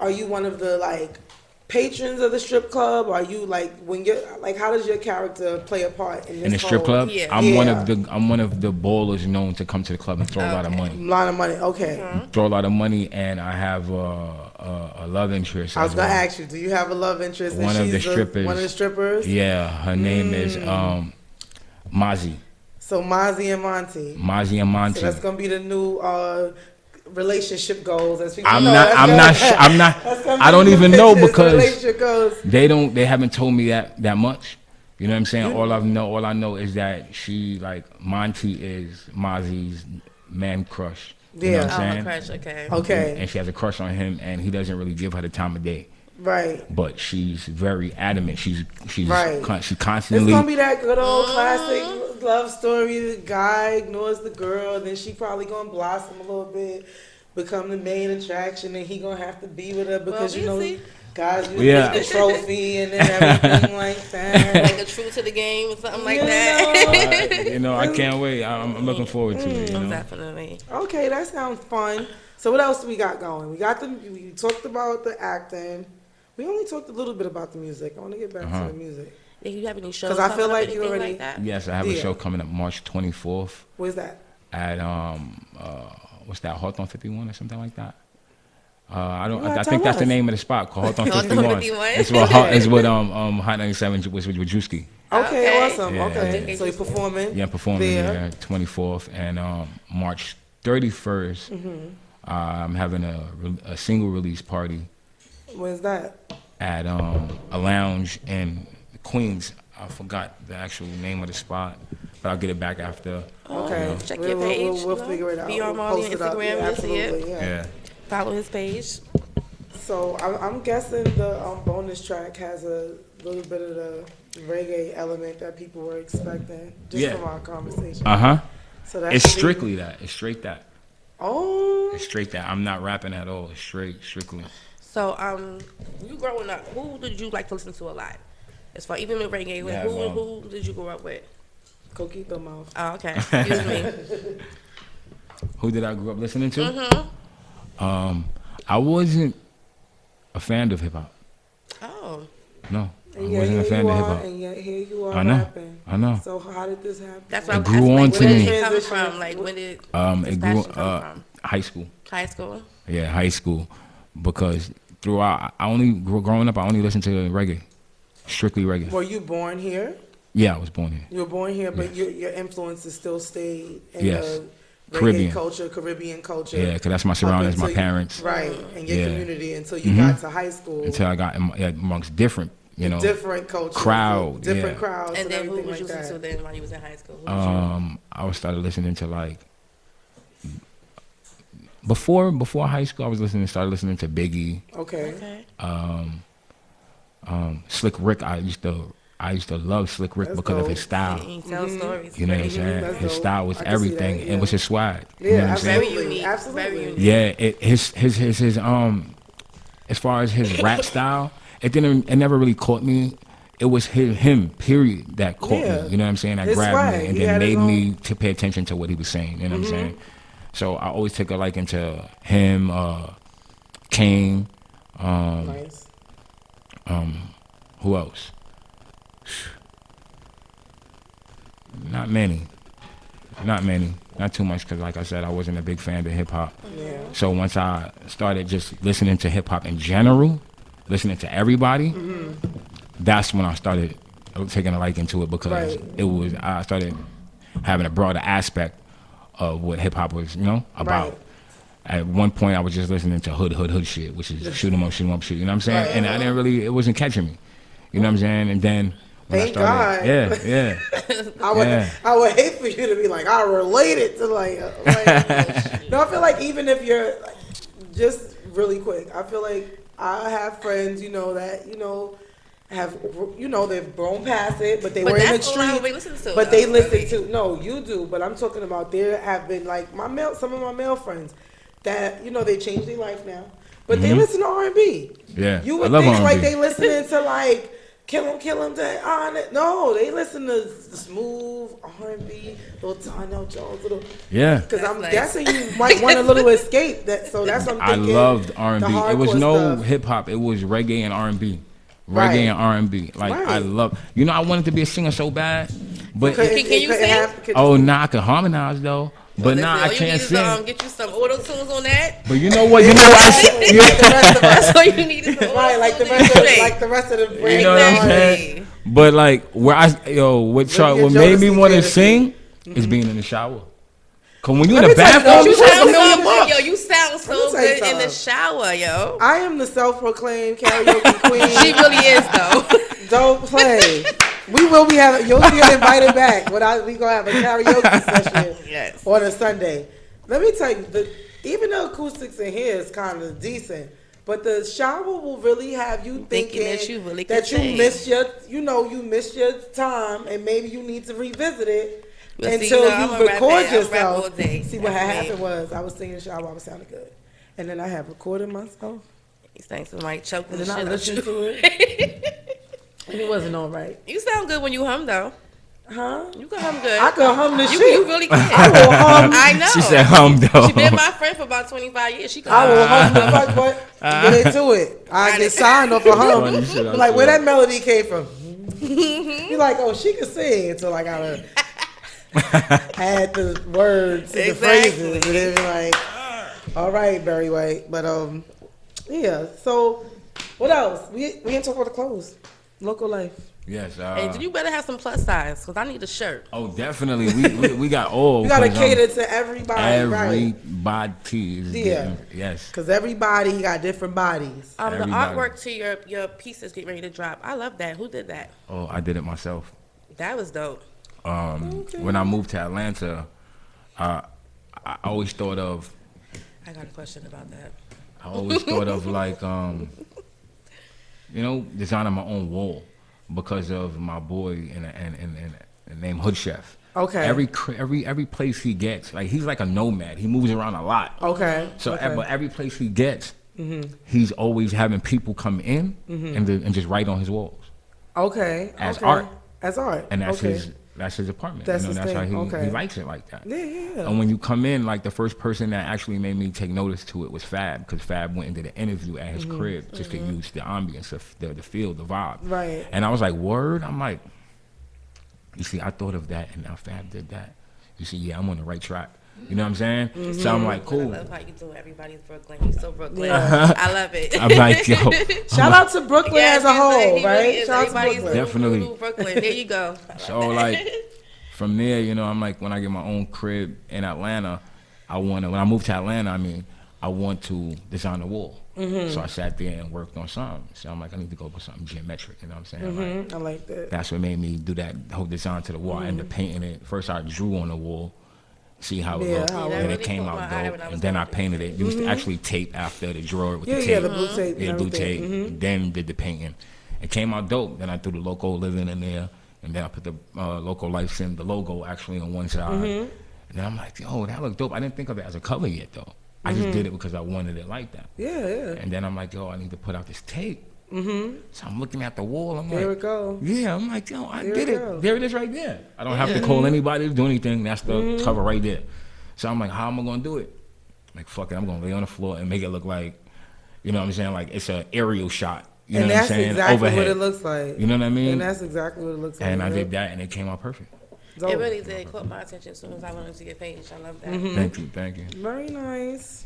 Speaker 2: you one of the like patrons of the strip club? Are you like when you're like how does your character play a part in this
Speaker 4: in the strip
Speaker 2: whole-
Speaker 4: club,
Speaker 3: Yeah.
Speaker 4: I'm one
Speaker 2: Yeah.
Speaker 4: of the ballers known to come to the club and throw a lot of money.
Speaker 2: A lot of money? Okay.
Speaker 4: Throw a lot of money, and I have a love interest.
Speaker 2: I was
Speaker 4: as
Speaker 2: gonna
Speaker 4: well.
Speaker 2: ask you, do you have a love interest? And
Speaker 4: One of the
Speaker 2: she's
Speaker 4: strippers.
Speaker 2: One of the strippers.
Speaker 4: Yeah, her name is Mozzie.
Speaker 2: So Mozzie and Monty.
Speaker 4: Mozzie and Monty.
Speaker 2: So that's gonna be the new relationship goals. As people
Speaker 4: I'm
Speaker 2: know.
Speaker 4: not.
Speaker 2: That's
Speaker 4: I'm
Speaker 2: gonna-
Speaker 4: not. I'm not.
Speaker 2: that's gonna
Speaker 4: I
Speaker 2: be
Speaker 4: don't
Speaker 2: the
Speaker 4: even know
Speaker 2: pictures, the
Speaker 4: because
Speaker 2: relationship goals.
Speaker 4: they haven't told me that much. You know what I'm saying? All I know is that Monty is Mozzie's man crush. You know what
Speaker 2: Yeah.
Speaker 4: I'm
Speaker 3: Oh,
Speaker 4: saying?
Speaker 3: a crush, okay.
Speaker 2: Okay.
Speaker 4: And she has a crush on him, and he doesn't really give her the time of day.
Speaker 2: Right.
Speaker 4: But she's very adamant. She's
Speaker 2: Right.
Speaker 4: she
Speaker 2: It's
Speaker 4: constantly.
Speaker 2: gonna be that good old classic love story. The guy ignores the girl, then she probably gonna blossom a little bit, become the main attraction, and he gonna have to be with her because
Speaker 3: we'll see.
Speaker 2: guys usually
Speaker 4: Yeah.
Speaker 2: get the trophy and then everything like that.
Speaker 3: Like a true to the game or something like
Speaker 2: You
Speaker 3: that.
Speaker 4: You know, I can't wait. I'm looking forward to it. You know?
Speaker 3: Definitely.
Speaker 2: Okay, that sounds fun. So what else we got going? We talked about the acting. We only talked a little bit about the music. I want to get back to the music.
Speaker 3: Do you have any shows?
Speaker 2: 'Cause I feel
Speaker 3: coming up,
Speaker 2: like you
Speaker 3: anything
Speaker 2: already-
Speaker 3: like that?
Speaker 4: Yes, I have a
Speaker 2: Yeah.
Speaker 4: show coming up March 24th
Speaker 2: Where's that?
Speaker 4: at what's that, Hawthorne 51 or something like that. I don't.
Speaker 2: gotta
Speaker 4: I think
Speaker 2: tell
Speaker 4: that's the
Speaker 2: us.
Speaker 4: name of the spot called Hawthorne
Speaker 3: Hawthorne
Speaker 4: 51.
Speaker 3: 51.
Speaker 4: It's with Hot 97 with Drewski.
Speaker 2: Okay,
Speaker 3: Okay.
Speaker 2: awesome.
Speaker 4: Yeah.
Speaker 2: Okay, so you're performing.
Speaker 4: Yeah, performing there 24th and March 31st. I'm having a single release party
Speaker 2: Where's that?
Speaker 4: at a lounge in Queens. I forgot the actual name of the spot, but I'll get it back after.
Speaker 2: Okay.
Speaker 3: Check your page,
Speaker 2: We'll
Speaker 3: you know?
Speaker 2: figure it out.
Speaker 3: Be on
Speaker 2: We'll
Speaker 3: Marley
Speaker 2: post
Speaker 3: on
Speaker 2: it up.
Speaker 3: Instagram,
Speaker 2: Yeah,
Speaker 3: you'll see it.
Speaker 2: absolutely. Yeah.
Speaker 4: Yeah.
Speaker 3: Follow his page.
Speaker 2: So I'm guessing the bonus track has a little bit of the reggae element that people were expecting just
Speaker 4: Yeah.
Speaker 2: from our conversation.
Speaker 4: It's
Speaker 2: So should be-
Speaker 4: strictly that. It's straight that.
Speaker 2: Oh.
Speaker 4: It's straight that. I'm not rapping at all. It's strictly.
Speaker 3: So, you growing up, who did you like to listen to a lot? As far even with reggae,
Speaker 4: Yeah,
Speaker 3: who did you grow up with?
Speaker 2: Coquito Mouth.
Speaker 3: Oh, okay. Excuse me.
Speaker 4: Who did I grow up listening to?
Speaker 3: Mm-hmm.
Speaker 4: I wasn't a fan of hip hop.
Speaker 3: Oh.
Speaker 4: No, I
Speaker 2: And yet
Speaker 4: wasn't a
Speaker 2: here
Speaker 4: fan
Speaker 2: you
Speaker 4: of hip
Speaker 2: are,
Speaker 4: hop.
Speaker 2: and yet here you are
Speaker 4: I know.
Speaker 2: rapping.
Speaker 4: I know.
Speaker 2: So how did this happen?
Speaker 3: That's
Speaker 4: It
Speaker 3: what
Speaker 4: grew
Speaker 3: I'm
Speaker 4: on
Speaker 3: asking.
Speaker 4: to
Speaker 3: Where
Speaker 4: me.
Speaker 3: did it come
Speaker 2: Transition.
Speaker 3: from? Like, when did
Speaker 4: It
Speaker 3: this
Speaker 4: grew
Speaker 3: passion come from?
Speaker 4: high school.
Speaker 3: High school?
Speaker 4: Yeah, high school. Because throughout, growing up, I only listened to reggae, strictly reggae.
Speaker 2: Were you born here?
Speaker 4: Yeah, I was born here.
Speaker 2: You were born here, but
Speaker 4: Yes.
Speaker 2: your influences still stayed in
Speaker 4: Yes.
Speaker 2: the reggae
Speaker 4: Caribbean.
Speaker 2: culture, Caribbean culture.
Speaker 4: Yeah, because that's my surroundings, my parents.
Speaker 2: Right, and your
Speaker 4: Yeah.
Speaker 2: community until you got to high school.
Speaker 4: Until I got amongst different,
Speaker 2: different cultures,
Speaker 4: crowd,
Speaker 2: different
Speaker 4: yeah.
Speaker 2: crowds,
Speaker 3: And then who
Speaker 2: everything
Speaker 3: was you
Speaker 2: like
Speaker 3: listening to
Speaker 2: that.
Speaker 3: then while you was in high school? Who was
Speaker 4: I started listening to before high school. I started listening to Biggie,
Speaker 2: Okay.
Speaker 3: Okay.
Speaker 4: Slick Rick. I used to love Slick Rick
Speaker 2: That's
Speaker 4: because of his
Speaker 2: dope.
Speaker 4: style.
Speaker 3: He tell stories.
Speaker 4: You know what I'm saying?
Speaker 2: That's
Speaker 4: His
Speaker 2: dope.
Speaker 4: style was
Speaker 2: I can see
Speaker 4: everything.
Speaker 2: that, yeah.
Speaker 4: It was his swag. You
Speaker 2: Yeah,
Speaker 4: know what I'm saying?
Speaker 3: Very unique.
Speaker 2: Absolutely.
Speaker 3: Very unique.
Speaker 4: Yeah, his as far as his rap style, it never really caught me. It was him, period, that caught
Speaker 2: Yeah.
Speaker 4: me. You know what I'm saying? That
Speaker 2: His
Speaker 4: grabbed
Speaker 2: swag.
Speaker 4: me and
Speaker 2: He
Speaker 4: then
Speaker 2: had his
Speaker 4: made me
Speaker 2: own-
Speaker 4: to pay attention to what he was saying. You know what I'm saying? So I always took a liking to him, Kane,
Speaker 2: Nice.
Speaker 4: who else? Not many. Not too much, because like I said, I wasn't a big fan of hip hop.
Speaker 2: Yeah.
Speaker 4: So once I started just listening to hip hop in general, listening to everybody, that's when I started taking a liking to it, because
Speaker 2: Right.
Speaker 4: I started having a broader aspect of what hip hop was, about.
Speaker 2: Right.
Speaker 4: At one point, I was just listening to hood shit, which is shoot 'em up, shoot 'em up, shoot. You know what I'm saying?
Speaker 2: Right.
Speaker 4: And I didn't really, it wasn't catching me. You know what I'm saying? And then when
Speaker 2: Thank
Speaker 4: I started,
Speaker 2: God.
Speaker 4: yeah.
Speaker 2: I would hate for you to be like, I relate it to like no, I feel like even if you're like, just really quick, I feel like I have friends, you know, that, you know, have, you know, they've grown past it, but they were in the streets. But they listen to, no, you do, but I'm talking about there have been like some of my male friends that, you know, they changed their life now, but they listen to R&B.
Speaker 4: Yeah,
Speaker 2: you would
Speaker 4: I love
Speaker 2: think
Speaker 4: R&B.
Speaker 2: like they listening to like kill 'em, no, they listen to smooth R&B, little Darnell Jones, little.
Speaker 4: Yeah.
Speaker 2: Because I'm guessing you might want a little escape. So that's what I'm thinking.
Speaker 4: I loved R&B. It was no
Speaker 2: stuff.
Speaker 4: hip hop. It was reggae and R&B.
Speaker 2: Right.
Speaker 4: Reggae and R&B. Like
Speaker 2: Right.
Speaker 4: I love. You know, I wanted to be a singer so bad, but
Speaker 3: Can you sing?
Speaker 4: I could harmonize though. But nah, I can't sing.
Speaker 3: Get you some auto tunes on that.
Speaker 4: But you know what? You know what?
Speaker 3: That's all you need is some
Speaker 2: Right, like the rest of the
Speaker 4: You know what I'm saying? But like what made me want to sing is being in the shower. Cause when you in the bathroom, you talk a million bucks.
Speaker 3: Yo, you sound so good in the shower, yo.
Speaker 2: I am the self-proclaimed karaoke queen.
Speaker 3: She really is though.
Speaker 2: Don't play. You'll get invited back. We gonna have a karaoke session on a Sunday. Let me tell you, even the acoustics in here is kind of decent, but the shower will really have you thinking
Speaker 3: that you really
Speaker 2: missed your time, and maybe you need to revisit it.
Speaker 3: Well,
Speaker 2: until you record yourself.
Speaker 3: See
Speaker 2: What happened was I was singing in the shower, I was sounding good, and then I had recorded myself.
Speaker 3: You sang somebody choking
Speaker 2: and
Speaker 3: the
Speaker 2: then I
Speaker 3: shit
Speaker 2: listened to it, and it wasn't all right.
Speaker 3: You sound good when you hum though.
Speaker 2: Huh?
Speaker 3: You can hum good.
Speaker 2: I can hum the shit.
Speaker 3: You really can.
Speaker 2: I will hum.
Speaker 3: I know.
Speaker 4: She said hum though.
Speaker 3: She been my friend for about 25 years. She can
Speaker 2: I will hum the fuck, but get into it. I get signed off a hum. Like where that melody came from. You're like, oh, she can sing, so I gotta add the words to the phrases, and then be like, all right, Barry White. But yeah. So what else? We didn't talk about the clothes. Local life.
Speaker 4: Yes.
Speaker 3: Hey, you better have some plus size because I need a shirt.
Speaker 4: Oh, definitely. We got all.
Speaker 2: You gotta cater to everybody.
Speaker 4: Everybody.
Speaker 2: Yeah.
Speaker 4: Yes.
Speaker 2: Because everybody got different bodies.
Speaker 3: The artwork to your pieces get ready to drop. I love that. Who did that?
Speaker 4: Oh, I did it myself.
Speaker 3: That was dope.
Speaker 4: When I moved to Atlanta, I always thought of.
Speaker 3: I got a question about that.
Speaker 4: I always thought of like, designing my own wall because of my boy and named Hood Chef.
Speaker 2: Okay.
Speaker 4: Every place he gets, like he's like a nomad. He moves around a lot.
Speaker 2: Okay.
Speaker 4: So, but every place he gets, he's always having people come in and just write on his walls.
Speaker 2: Okay.
Speaker 4: As art.
Speaker 2: As art.
Speaker 4: And that's his apartment.
Speaker 2: That's
Speaker 4: that's
Speaker 2: thing.
Speaker 4: how he likes it like that.
Speaker 2: Yeah.
Speaker 4: And when you come in, like the first person that actually made me take notice to it was Fab, because Fab went into the interview at his crib just to use the ambience of the feel, the vibe.
Speaker 2: Right.
Speaker 4: And I was like, word? I'm like, you see, I thought of that, and now Fab did that. You see, yeah, I'm on the right track. You know what I'm saying? So I'm like, cool.
Speaker 3: I love how you do everybody's Brooklyn. He's so Brooklyn. Yeah. I love it.
Speaker 4: I'm like, yo.
Speaker 2: Shout out to Brooklyn as a whole, right? Shout out to Brooklyn.
Speaker 4: Definitely.
Speaker 3: Brooklyn. There you go.
Speaker 4: So like, from there, I'm like, when I get my own crib in Atlanta, when I move to Atlanta, I want to design the wall. So I sat there and worked on something. So I'm like, I need to go with something geometric. You know what I'm saying? Like,
Speaker 2: I like that.
Speaker 4: That's what made me do that whole design to the wall. I ended up painting it. First, I drew on the wall, see how it looked, and it came out dope. And then I painted it. Used to actually tape after the drawer with the tape.
Speaker 2: Yeah, the blue tape.
Speaker 4: Yeah, blue tape. Then did the painting. It came out dope. Then I threw the Loco Living in there. And then I put the Loco Life Sim, the logo actually on one side. And then I'm like, yo, that looked dope. I didn't think of it as a cover yet, though. I just did it because I wanted it like that.
Speaker 2: Yeah.
Speaker 4: And then I'm like, yo, I need to put out this tape. So I'm looking at the wall. I'm like,
Speaker 2: there we go.
Speaker 4: Yeah, I'm like, yo, I did it. There it is right there. I don't have to call anybody to do anything. That's the cover right there. So I'm like, how am I going to do it? Like, fuck it. I'm going to lay on the floor and make it look like, you know what I'm saying? Like, it's an aerial shot. You know what I'm saying?
Speaker 2: And that's exactly
Speaker 4: Overhead.
Speaker 2: what it looks like.
Speaker 4: You know what I mean?
Speaker 2: And that's exactly what it looks like.
Speaker 4: And I did that, and it came out perfect.
Speaker 2: Dope.
Speaker 3: It really did. Caught my attention as soon as I went to your page. I love that.
Speaker 4: Thank you.
Speaker 2: Very nice.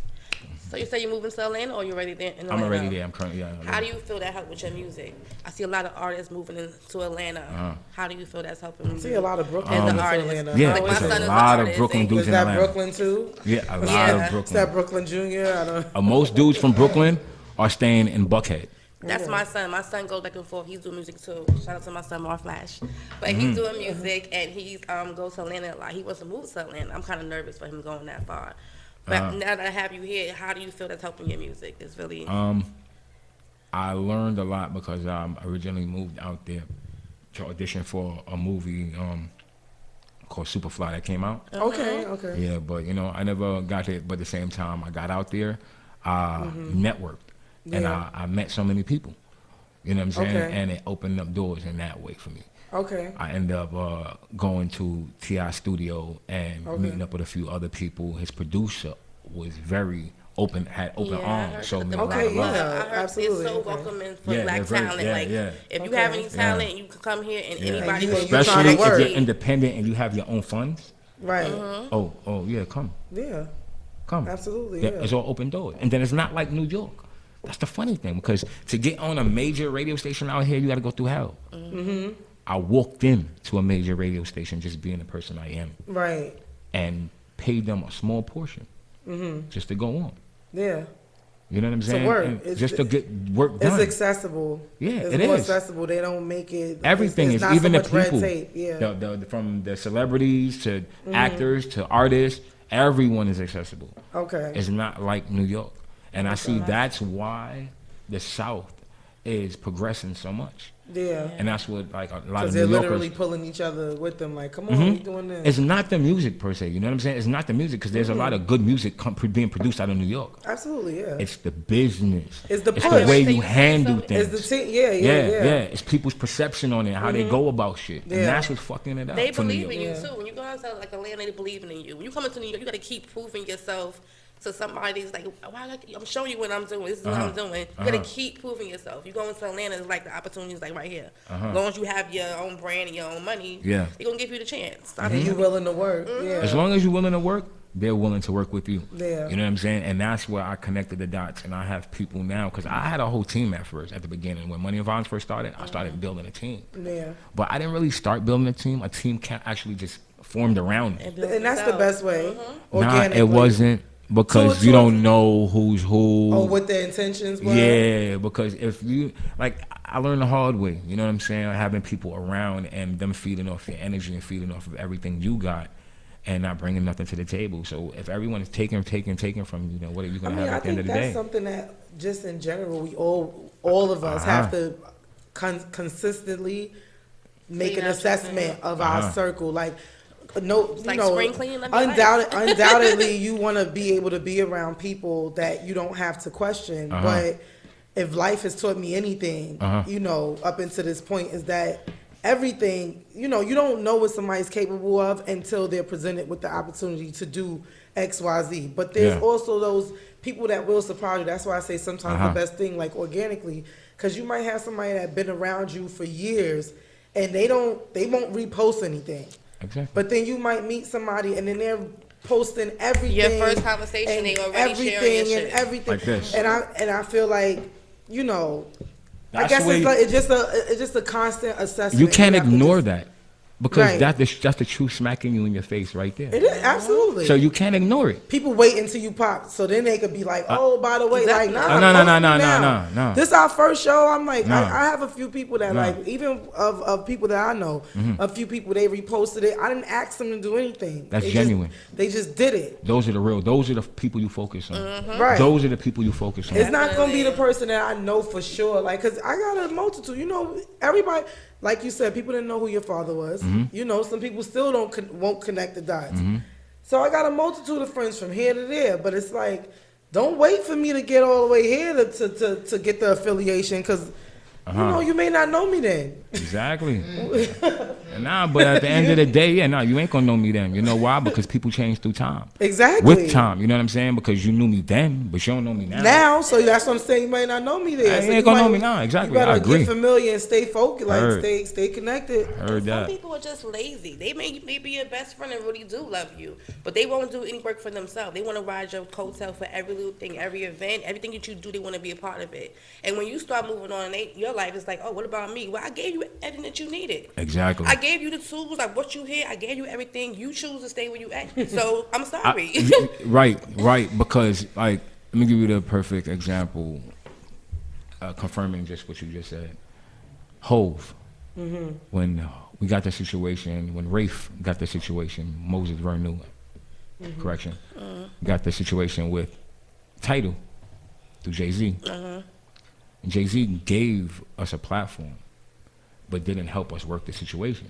Speaker 3: So you say you're moving to Atlanta, or you're already there in Atlanta?
Speaker 4: I'm already there. I'm currently. Yeah,
Speaker 3: How do you feel that helped with your music? I see a lot of artists moving into Atlanta. How do you feel that's helping?
Speaker 2: I see a lot of Brooklyn
Speaker 3: as an
Speaker 2: into
Speaker 3: artist.
Speaker 2: Atlanta.
Speaker 4: Yeah,
Speaker 3: Like my
Speaker 4: there's
Speaker 3: son is
Speaker 4: a
Speaker 3: an
Speaker 4: lot of
Speaker 3: artist,
Speaker 4: Brooklyn
Speaker 3: and-
Speaker 4: dudes
Speaker 2: Is
Speaker 4: in
Speaker 2: that
Speaker 4: Atlanta.
Speaker 2: Brooklyn too?
Speaker 4: Yeah, a lot
Speaker 3: Yeah.
Speaker 4: of
Speaker 2: Is
Speaker 4: Brooklyn.
Speaker 2: that Brooklyn Junior? I don't.
Speaker 4: Most dudes from Brooklyn are staying in Buckhead.
Speaker 3: That's my son. My son goes back and forth. He's doing music too. Shout out to my son, Mar Flash. But he's doing music, and he's goes to Atlanta a lot. He wants to move to Atlanta. I'm kind of nervous for him going that far. But now that I have you here, how do you feel that's helping your music? It's really
Speaker 4: I learned a lot because I originally moved out there to audition for a movie called Superfly that came out.
Speaker 2: Okay.
Speaker 4: Yeah, but I never got it. But at the same time, I got out there, networked, and I met so many people. You know what I'm saying?
Speaker 2: Okay.
Speaker 4: And it opened up doors in that way for me.
Speaker 2: Okay.
Speaker 4: I ended up going to T.I. studio and meeting up with a few other people. His producer was very open, had open arms, showed me a lot
Speaker 2: Okay,
Speaker 4: of love.
Speaker 2: yeah.
Speaker 3: I heard
Speaker 2: Absolutely,
Speaker 3: it's so
Speaker 2: okay.
Speaker 3: welcoming for
Speaker 4: Yeah,
Speaker 3: black
Speaker 4: they're very-
Speaker 3: talent.
Speaker 4: yeah,
Speaker 3: like
Speaker 4: yeah.
Speaker 3: if you
Speaker 2: Okay.
Speaker 3: have any talent, you can come here and anybody
Speaker 2: And you
Speaker 3: will.
Speaker 2: trying to
Speaker 4: Especially if
Speaker 2: work.
Speaker 4: you're independent and you have your own funds.
Speaker 2: Right.
Speaker 4: Oh yeah, come.
Speaker 2: Yeah.
Speaker 4: Come.
Speaker 2: Absolutely,
Speaker 4: Yeah,
Speaker 2: yeah.
Speaker 4: It's all open doors. And then it's not like New York. That's the funny thing, because to get on a major radio station out here, you got to go through hell. I walked in to a major radio station just being the person I am
Speaker 2: Right.
Speaker 4: and paid them a small portion just to go on.
Speaker 2: Yeah.
Speaker 4: You know what I'm saying?
Speaker 2: work.
Speaker 4: And
Speaker 2: It's-
Speaker 4: just to get work done.
Speaker 2: It's accessible.
Speaker 4: Yeah,
Speaker 2: it's
Speaker 4: it
Speaker 2: more
Speaker 4: is.
Speaker 2: accessible. They don't make it.
Speaker 4: Everything
Speaker 2: it's
Speaker 4: is,
Speaker 2: not
Speaker 4: even
Speaker 2: so
Speaker 4: the
Speaker 2: much
Speaker 4: people,
Speaker 2: Red tape. Yeah.
Speaker 4: from the celebrities to actors to artists, everyone is accessible.
Speaker 2: Okay.
Speaker 4: It's not like New York. And I see that's why the South is progressing so much.
Speaker 2: Yeah.
Speaker 4: And that's what like a lot of
Speaker 2: Because
Speaker 4: New
Speaker 2: they're
Speaker 4: Yorkers.
Speaker 2: literally pulling each other with them. Like, come on, we doing this.
Speaker 4: It's not the music per se, you know what I'm saying? It's not the music, because there's a lot of good music being produced out of New York.
Speaker 2: Absolutely, yeah.
Speaker 4: It's the business.
Speaker 2: It's the
Speaker 4: It's
Speaker 2: push.
Speaker 4: the way you
Speaker 3: Everything
Speaker 4: handle
Speaker 3: you say,
Speaker 4: things.
Speaker 2: It's the yeah.
Speaker 4: It's people's perception on it, how they go about shit.
Speaker 2: Yeah.
Speaker 4: And that's what's fucking it up
Speaker 3: They
Speaker 4: for New
Speaker 3: believe
Speaker 4: York.
Speaker 3: in you
Speaker 2: Yeah.
Speaker 3: too. When you go outside like Atlanta, they believe in you. When you come into New York, you got to keep proving yourself to somebody. It's like, I'm showing you what I'm doing. This is what I'm doing. You got to keep proving yourself. You go into Atlanta, it's like the opportunity is like right here. As long as you have your own brand and your own money,
Speaker 4: Yeah.
Speaker 3: they're gonna give you the chance.
Speaker 2: And you willing to work. Yeah.
Speaker 4: As long as you're willing to work, they're willing to work with you.
Speaker 2: Yeah.
Speaker 4: You know what I'm saying? And that's where I connected the dots. And I have people now, because I had a whole team at first, at the beginning. When Money and Violence first started, I started building a team.
Speaker 2: Yeah.
Speaker 4: But I didn't really start building a team. A team actually just formed around me.
Speaker 2: And that's the best way.
Speaker 4: Nah,
Speaker 2: Organically.
Speaker 4: it wasn't, because
Speaker 2: To-
Speaker 4: you
Speaker 2: to-
Speaker 4: don't know who's who.
Speaker 2: Oh, what their intentions were.
Speaker 4: Yeah, because if you, like, I learned the hard way, you know what I'm saying? Having people around and them feeding off your energy and feeding off of everything you got and not bringing nothing to the table. So if everyone is taking from you, what are you
Speaker 2: I
Speaker 4: going to
Speaker 2: mean,
Speaker 4: have
Speaker 2: I
Speaker 4: at the end
Speaker 2: think
Speaker 4: of the
Speaker 2: that's
Speaker 4: day?
Speaker 2: something that just in general, we all of us have to consistently make
Speaker 3: Clean
Speaker 2: an
Speaker 3: out your
Speaker 2: assessment of our circle. Like, no, you
Speaker 3: like
Speaker 2: know,
Speaker 3: spring cleaning up your life.
Speaker 2: undoubtedly, you want to be able to be around people that you don't have to question. But if life has taught me anything, up until this point, is that everything, you don't know what somebody's capable of until they're presented with the opportunity to do X, Y, Z. But there's also those people that will surprise you. That's why I say sometimes the best thing, like organically, because you might have somebody that's been around you for years and they won't repost anything.
Speaker 4: Exactly.
Speaker 2: But then you might meet somebody and then they're posting everything.
Speaker 3: Your first conversation,
Speaker 2: and
Speaker 3: they already sharing your
Speaker 2: everything
Speaker 3: shit.
Speaker 2: and everything.
Speaker 4: Like this.
Speaker 2: And I feel like, I
Speaker 4: That's
Speaker 2: guess
Speaker 4: where
Speaker 2: it's just a constant assessment.
Speaker 4: You can't
Speaker 2: have to
Speaker 4: ignore
Speaker 2: just-
Speaker 4: that, because
Speaker 2: Right.
Speaker 4: that's the truth smacking you in your face right there.
Speaker 2: It is absolutely.
Speaker 4: So you can't ignore it.
Speaker 2: People wait until you pop, so then they could be like, "Oh, by the way,
Speaker 3: Exactly.
Speaker 2: like,
Speaker 4: No, no.
Speaker 2: This our first show." I'm like,
Speaker 4: No.
Speaker 2: I have a few people that
Speaker 4: No.
Speaker 2: like, even of people that I know, a few people they reposted it. I didn't ask them to do anything.
Speaker 4: That's
Speaker 2: They
Speaker 4: genuine.
Speaker 2: They just did it.
Speaker 4: Those are the people you focus on.
Speaker 2: Right.
Speaker 4: Those are the people you focus on.
Speaker 2: It's not gonna be the person that I know for sure. Like, cause I got a multitude. Everybody, like you said, people didn't know who your father was. Some people still won't connect the dots. So I got a multitude of friends from here to there. But it's like, don't wait for me to get all the way here to get the affiliation, cause you may not know me then.
Speaker 4: Exactly. Exactly. Nah, but at the end of the day, you ain't gonna know me then. You know why? Because people change through time.
Speaker 2: Exactly.
Speaker 4: With time, you know what I'm saying? Because you knew me then, but you don't know me now.
Speaker 2: Now, so that's what I'm saying. You might not know me there.
Speaker 4: You
Speaker 2: So
Speaker 4: ain't gonna know me now. Exactly.
Speaker 2: You better
Speaker 4: I agree.
Speaker 2: get familiar and stay focused, like
Speaker 4: Heard.
Speaker 2: stay connected.
Speaker 4: Heard
Speaker 3: Some
Speaker 4: that.
Speaker 3: people are just lazy. They may be your best friend and really do love you, but they won't do any work for themselves. They want to ride your coattail for every little thing, every event, everything that you do. They want to be a part of it. And when you start moving on in your life, it's like, oh, what about me? Well, I gave you everything that you needed.
Speaker 4: Exactly.
Speaker 3: I gave you the tools. I brought you here. I gave you everything. You choose to stay where you at. So I'm sorry.
Speaker 4: Right. Because like, let me give you the perfect example, confirming just what you just said. Hove. When we got the situation, when Rafe got the situation, Moses Vernu, correction, got the situation with Tidal through Jay-Z. Jay-Z gave us a platform, but didn't help us work the situation.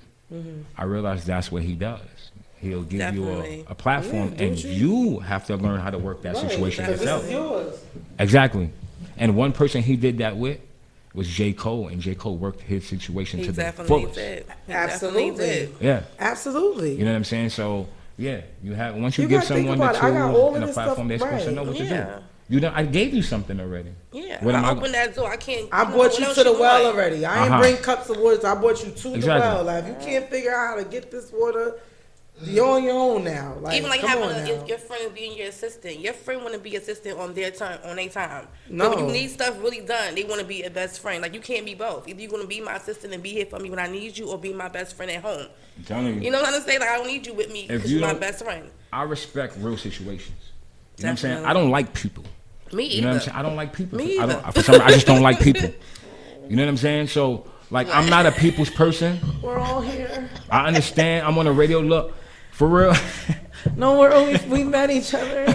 Speaker 4: I realized that's what he does. He'll give you a platform, and you have to learn how to work that situation yourself.
Speaker 2: This is yours.
Speaker 4: Exactly. And one person he did that with was J. Cole, and J. Cole worked his situation
Speaker 3: He
Speaker 4: to the
Speaker 3: definitely
Speaker 4: fullest.
Speaker 3: did. He
Speaker 2: Absolutely.
Speaker 3: definitely did.
Speaker 4: Yeah.
Speaker 2: Absolutely.
Speaker 4: You know what I'm saying? So, yeah, you have once you
Speaker 2: You
Speaker 4: give
Speaker 2: gotta think
Speaker 4: someone the
Speaker 2: about it. I got all
Speaker 4: tools
Speaker 2: of
Speaker 4: and a
Speaker 2: this
Speaker 4: platform, they're
Speaker 2: stuff,
Speaker 4: supposed to
Speaker 2: right.
Speaker 4: know what to
Speaker 3: Yeah.
Speaker 4: do. You know, I gave you something already.
Speaker 3: Yeah,
Speaker 4: What am
Speaker 3: I
Speaker 4: I
Speaker 3: opened that door. I can't.
Speaker 2: I
Speaker 3: know,
Speaker 2: brought
Speaker 3: what
Speaker 2: you
Speaker 3: else
Speaker 2: to the well
Speaker 3: want?
Speaker 2: already. I ain't bring cups of water. I brought you to the
Speaker 4: Exactly.
Speaker 2: well. Like, if you can't figure out how to get this water, you're on your own now. Like,
Speaker 3: Even like
Speaker 2: come
Speaker 3: having
Speaker 2: on now.
Speaker 3: your friend being your assistant. Your friend want to be assistant on their time, on their time.
Speaker 2: No.
Speaker 3: So when you need stuff really done, they want to be a best friend. Like you can't be both. Either you're gonna be my assistant and be here for me when I need you, or be my best friend at home.
Speaker 4: I'm telling you.
Speaker 3: You know what I'm saying? Like I don't need you with me because you're my best friend.
Speaker 4: I respect real situations. You know what I'm saying?
Speaker 3: Definitely.
Speaker 4: I don't like people.
Speaker 3: Me either.
Speaker 4: You know what I'm saying? I don't like people.
Speaker 3: Me either.
Speaker 4: I just don't like people. You know what I'm saying? So, like, I'm not a people's person.
Speaker 2: We're all here.
Speaker 4: I understand. I'm on the radio. Look, for real.
Speaker 2: No, we met each other. I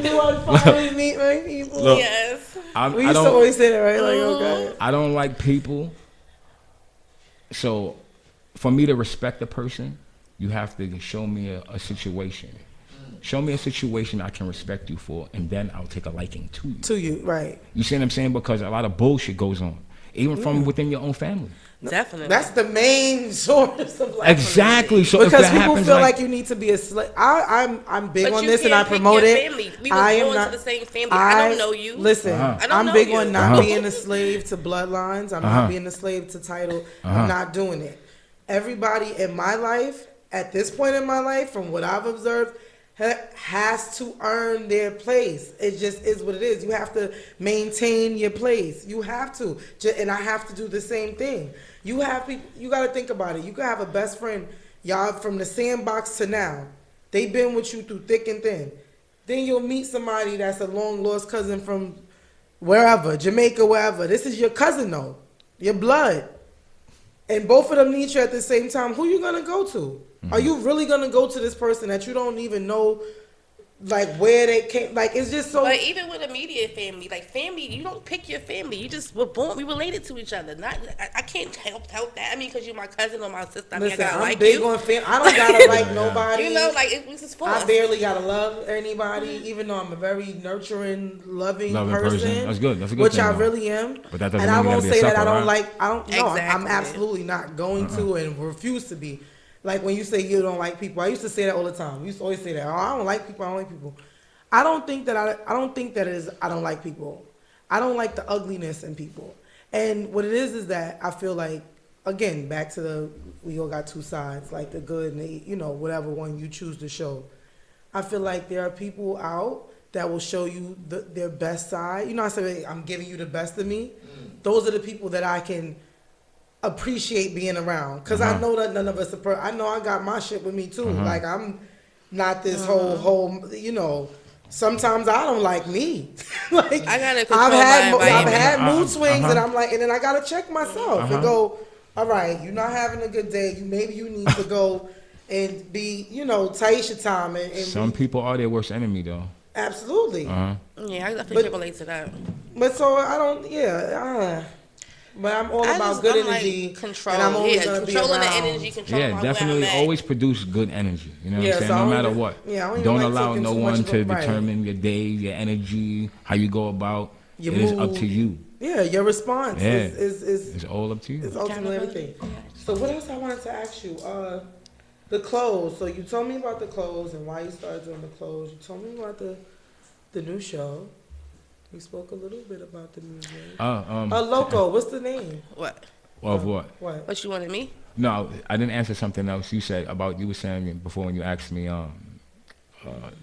Speaker 2: knew I'd finally meet my people.
Speaker 4: Look,
Speaker 3: Yes.
Speaker 2: We used to always say that, right? Like, okay.
Speaker 4: I don't like people. So, for me to respect a person, you have to show me a situation. Show me a situation I can respect you for, and then I'll take a liking to you.
Speaker 2: To you, right.
Speaker 4: You see what I'm saying? Because a lot of bullshit goes on, even from within your own family.
Speaker 3: Definitely.
Speaker 2: That's the main source of life.
Speaker 4: Exactly. So
Speaker 2: Because
Speaker 4: if that
Speaker 2: people
Speaker 4: happens,
Speaker 2: feel like you need to be a slave. I'm big
Speaker 3: But
Speaker 2: on
Speaker 3: you
Speaker 2: this and I
Speaker 3: can't pick
Speaker 2: promote
Speaker 3: your
Speaker 2: it.
Speaker 3: family. We was
Speaker 2: I am
Speaker 3: born
Speaker 2: not
Speaker 3: to the same family. I don't know you.
Speaker 2: Listen,
Speaker 3: I don't
Speaker 2: I'm
Speaker 3: know
Speaker 2: big
Speaker 3: you.
Speaker 2: on not being a slave to bloodlines. I'm not being a slave to title. I'm not doing it. Everybody in my life, at this point in my life, from what I've observed, has to earn their place. It just is what it is. You have to maintain your place. You have to. And I have to do the same thing. You have people, you got to think about it. You can have a best friend, y'all, from the sandbox to now. They've been with you through thick and thin. Then you'll meet somebody that's a long lost cousin from wherever, Jamaica, wherever. This is your cousin, though. Your blood. And both of them need you at the same time. Who you going to go to? Are you really going to go to this person that you don't even know, like, where they came? Like, it's just so...
Speaker 3: But even with immediate family, like, family, you don't pick your family. You just were born, we related to each other. Not, I can't help that. I mean, because you're my cousin or my sister. I mean,
Speaker 2: Listen,
Speaker 3: I gotta
Speaker 2: I'm
Speaker 3: like
Speaker 2: big
Speaker 3: you.
Speaker 2: on family. I don't got to like nobody.
Speaker 3: You know, like, it's just forced.
Speaker 2: I barely got to love anybody, even though I'm a very nurturing, loving person.
Speaker 4: That's good. That's a good
Speaker 2: Which
Speaker 4: thing,
Speaker 2: I
Speaker 4: though.
Speaker 2: really am.
Speaker 4: But that doesn't
Speaker 2: and I
Speaker 4: mean you
Speaker 2: won't
Speaker 4: gotta be a
Speaker 2: say that I
Speaker 4: sucker,
Speaker 2: don't
Speaker 4: right?
Speaker 2: like... I don't. No, I'm
Speaker 3: Exactly.
Speaker 2: absolutely not going to and refuse to be. Like when you say you don't like people, I used to say that all the time. We used to always say that. Oh, I don't like people. I don't like people. I don't think that it is I don't like people. I don't like the ugliness in people. And what it is that I feel like, again, back to we all got two sides, like the good and the, whatever one you choose to show. I feel like there are people out that will show you their best side. You know, I say I'm giving you the best of me. Those are the people that I can appreciate being around, because I know that none of us I know I got my shit with me too. Like I'm not this whole sometimes I don't like me. Like
Speaker 3: I gotta control
Speaker 2: I've
Speaker 3: my
Speaker 2: had mood swings and I'm like, and then I gotta check myself and go, all right, you're not having a good day, maybe you need to go and be Taisha time and
Speaker 4: some people are their worst enemy though.
Speaker 2: Absolutely.
Speaker 3: Yeah, I definitely can relate to that.
Speaker 2: But so I don't but I'm all about good energy.
Speaker 3: Like control.
Speaker 2: And I'm always gonna
Speaker 3: controlling
Speaker 2: be
Speaker 3: the
Speaker 2: around.
Speaker 3: energy, controlling
Speaker 4: Yeah,
Speaker 3: my
Speaker 4: definitely
Speaker 3: where I'm at.
Speaker 4: always produce good energy. You know what I'm saying?
Speaker 2: so
Speaker 4: No
Speaker 2: I
Speaker 4: matter
Speaker 2: don't
Speaker 4: what.
Speaker 2: even- I don't even
Speaker 4: Don't
Speaker 2: like
Speaker 4: allow
Speaker 2: taking
Speaker 4: no
Speaker 2: too
Speaker 4: one
Speaker 2: much
Speaker 4: to
Speaker 2: of it, right.
Speaker 4: determine your day, your energy, how you go about.
Speaker 2: Your
Speaker 4: It is
Speaker 2: mood.
Speaker 4: up to you.
Speaker 2: Yeah, your response is
Speaker 4: it's all up to you.
Speaker 2: it's ultimately everything. So what else I wanted to ask you? The clothes. So you told me about the clothes and why you started doing the clothes. You told me about the new show. We spoke a little bit about the music. Loco, what's the name?
Speaker 3: What?
Speaker 4: Of what?
Speaker 3: What you wanted me?
Speaker 4: No, I didn't answer something else you said about, you were saying before when you asked me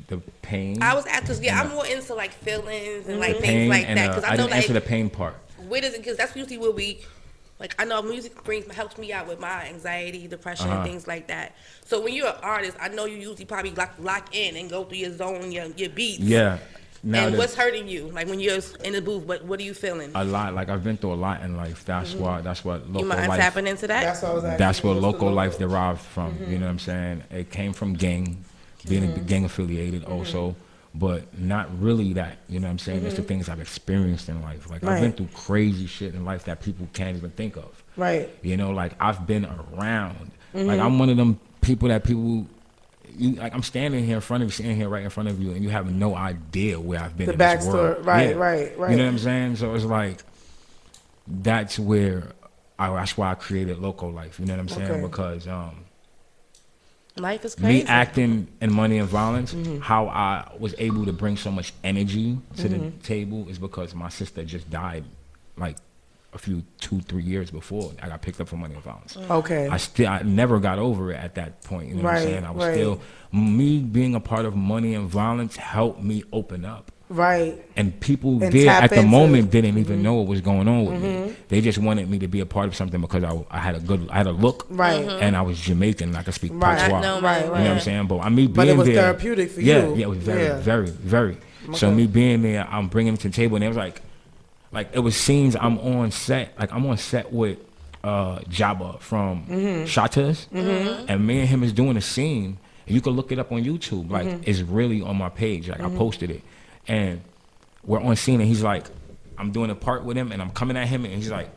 Speaker 4: the pain.
Speaker 3: I was asking, I'm more into like feelings and like
Speaker 4: the
Speaker 3: things
Speaker 4: pain
Speaker 3: like
Speaker 4: and,
Speaker 3: that because I
Speaker 4: I
Speaker 3: know
Speaker 4: didn't
Speaker 3: like
Speaker 4: answer the pain part.
Speaker 3: where does it? Because that's usually where we. Like, I know music helps me out with my anxiety, depression, and things like that. So when you're an artist, I know you usually probably lock in and go through your zone, your beats.
Speaker 4: Yeah.
Speaker 3: And what's hurting you? Like when you're in the booth, what are you feeling?
Speaker 4: A lot. Like I've been through a lot in life. That's what local
Speaker 3: You mind
Speaker 4: life.
Speaker 3: tapping into that?
Speaker 2: That's what I was asking.
Speaker 4: That's where local life derived from. You know what I'm saying? It came from being gang affiliated also. But not really that, you know what I'm saying? It's the things I've experienced in life. Like, I've been through crazy shit in life that people can't even think of.
Speaker 2: Right.
Speaker 4: You know, like, I've been around. Like, I'm one of them people that like, I'm standing here in front of you, sitting here right in front of you, and you have no idea where I've been in this world.
Speaker 2: Right.
Speaker 4: You know what I'm saying? So it's like, that's why I created Local Life. You know what I'm saying? Because,
Speaker 3: life is crazy.
Speaker 4: me acting in Money and Violence, how I was able to bring so much energy to the table is because my sister just died like a few 2-3 years before I got picked up for Money and Violence.
Speaker 2: Okay.
Speaker 4: I never got over it at that point. You know what I'm saying? I was still, me being a part of Money and Violence helped me open up.
Speaker 2: Right.
Speaker 4: And people there at the moment didn't even know what was going on with me. They just wanted me to be a part of something because I had a look.
Speaker 2: Right.
Speaker 4: And I was Jamaican. I could speak
Speaker 2: Right.
Speaker 4: patois.
Speaker 2: No,
Speaker 4: You know what I'm saying? But me being
Speaker 2: But it was
Speaker 4: there,
Speaker 2: therapeutic for you.
Speaker 4: Yeah, it was very. So me being there, I'm bringing them to the table, and it was like it was scenes. I'm on set with Jabba from Shatas, and me and him is doing a scene. And you can look it up on YouTube. Like it's really on my page. Like I posted it. And we're on scene, and he's like, I'm doing a part with him, and I'm coming at him, and he's like,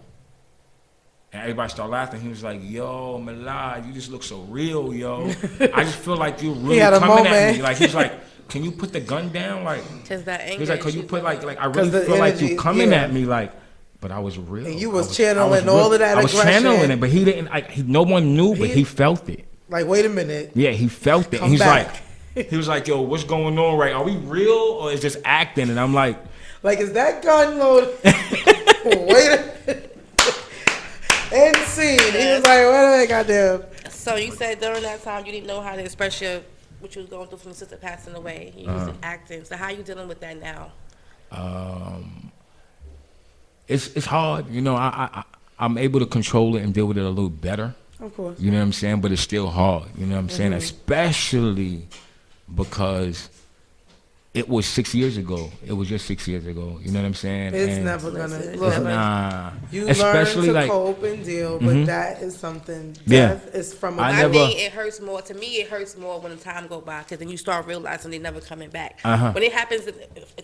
Speaker 4: and everybody start laughing. He was like, yo, Malad, you just look so real, yo. I just feel like you're really coming at me. Like, he's like, can you put the gun down? Like,
Speaker 3: because that anger.
Speaker 4: He's like, could you put like I really feel like you coming at me, like, but I was real.
Speaker 2: And you was channeling all of that aggression.
Speaker 4: I was channeling it, but he didn't, no one knew, but he felt it.
Speaker 2: Like, wait a minute.
Speaker 4: Yeah, he felt it. And he's like, he was like, yo, what's going on, right? Are we real or is this acting? And I'm like,
Speaker 2: is that gun loaded? Wait a minute. End scene. He was like, what do I got there?
Speaker 3: So you said during that time you didn't know how to express what you was going through from your sister passing away. You was acting. So how you dealing with that now?
Speaker 4: It's hard. You know, I'm able to control it and deal with it a little better.
Speaker 2: Of course.
Speaker 4: You know what I'm saying? But it's still hard. You know what I'm saying? Especially because it was 6 years ago. It was just 6 years ago. You know what I'm saying?
Speaker 2: It's never gonna look.
Speaker 4: Nah.
Speaker 2: You
Speaker 4: especially
Speaker 2: learn to
Speaker 4: like,
Speaker 2: cope and deal, but that is something. Death is from a.
Speaker 3: I mean, it hurts more. To me, it hurts more when the time go by because then you start realizing they're never coming back. When it happens at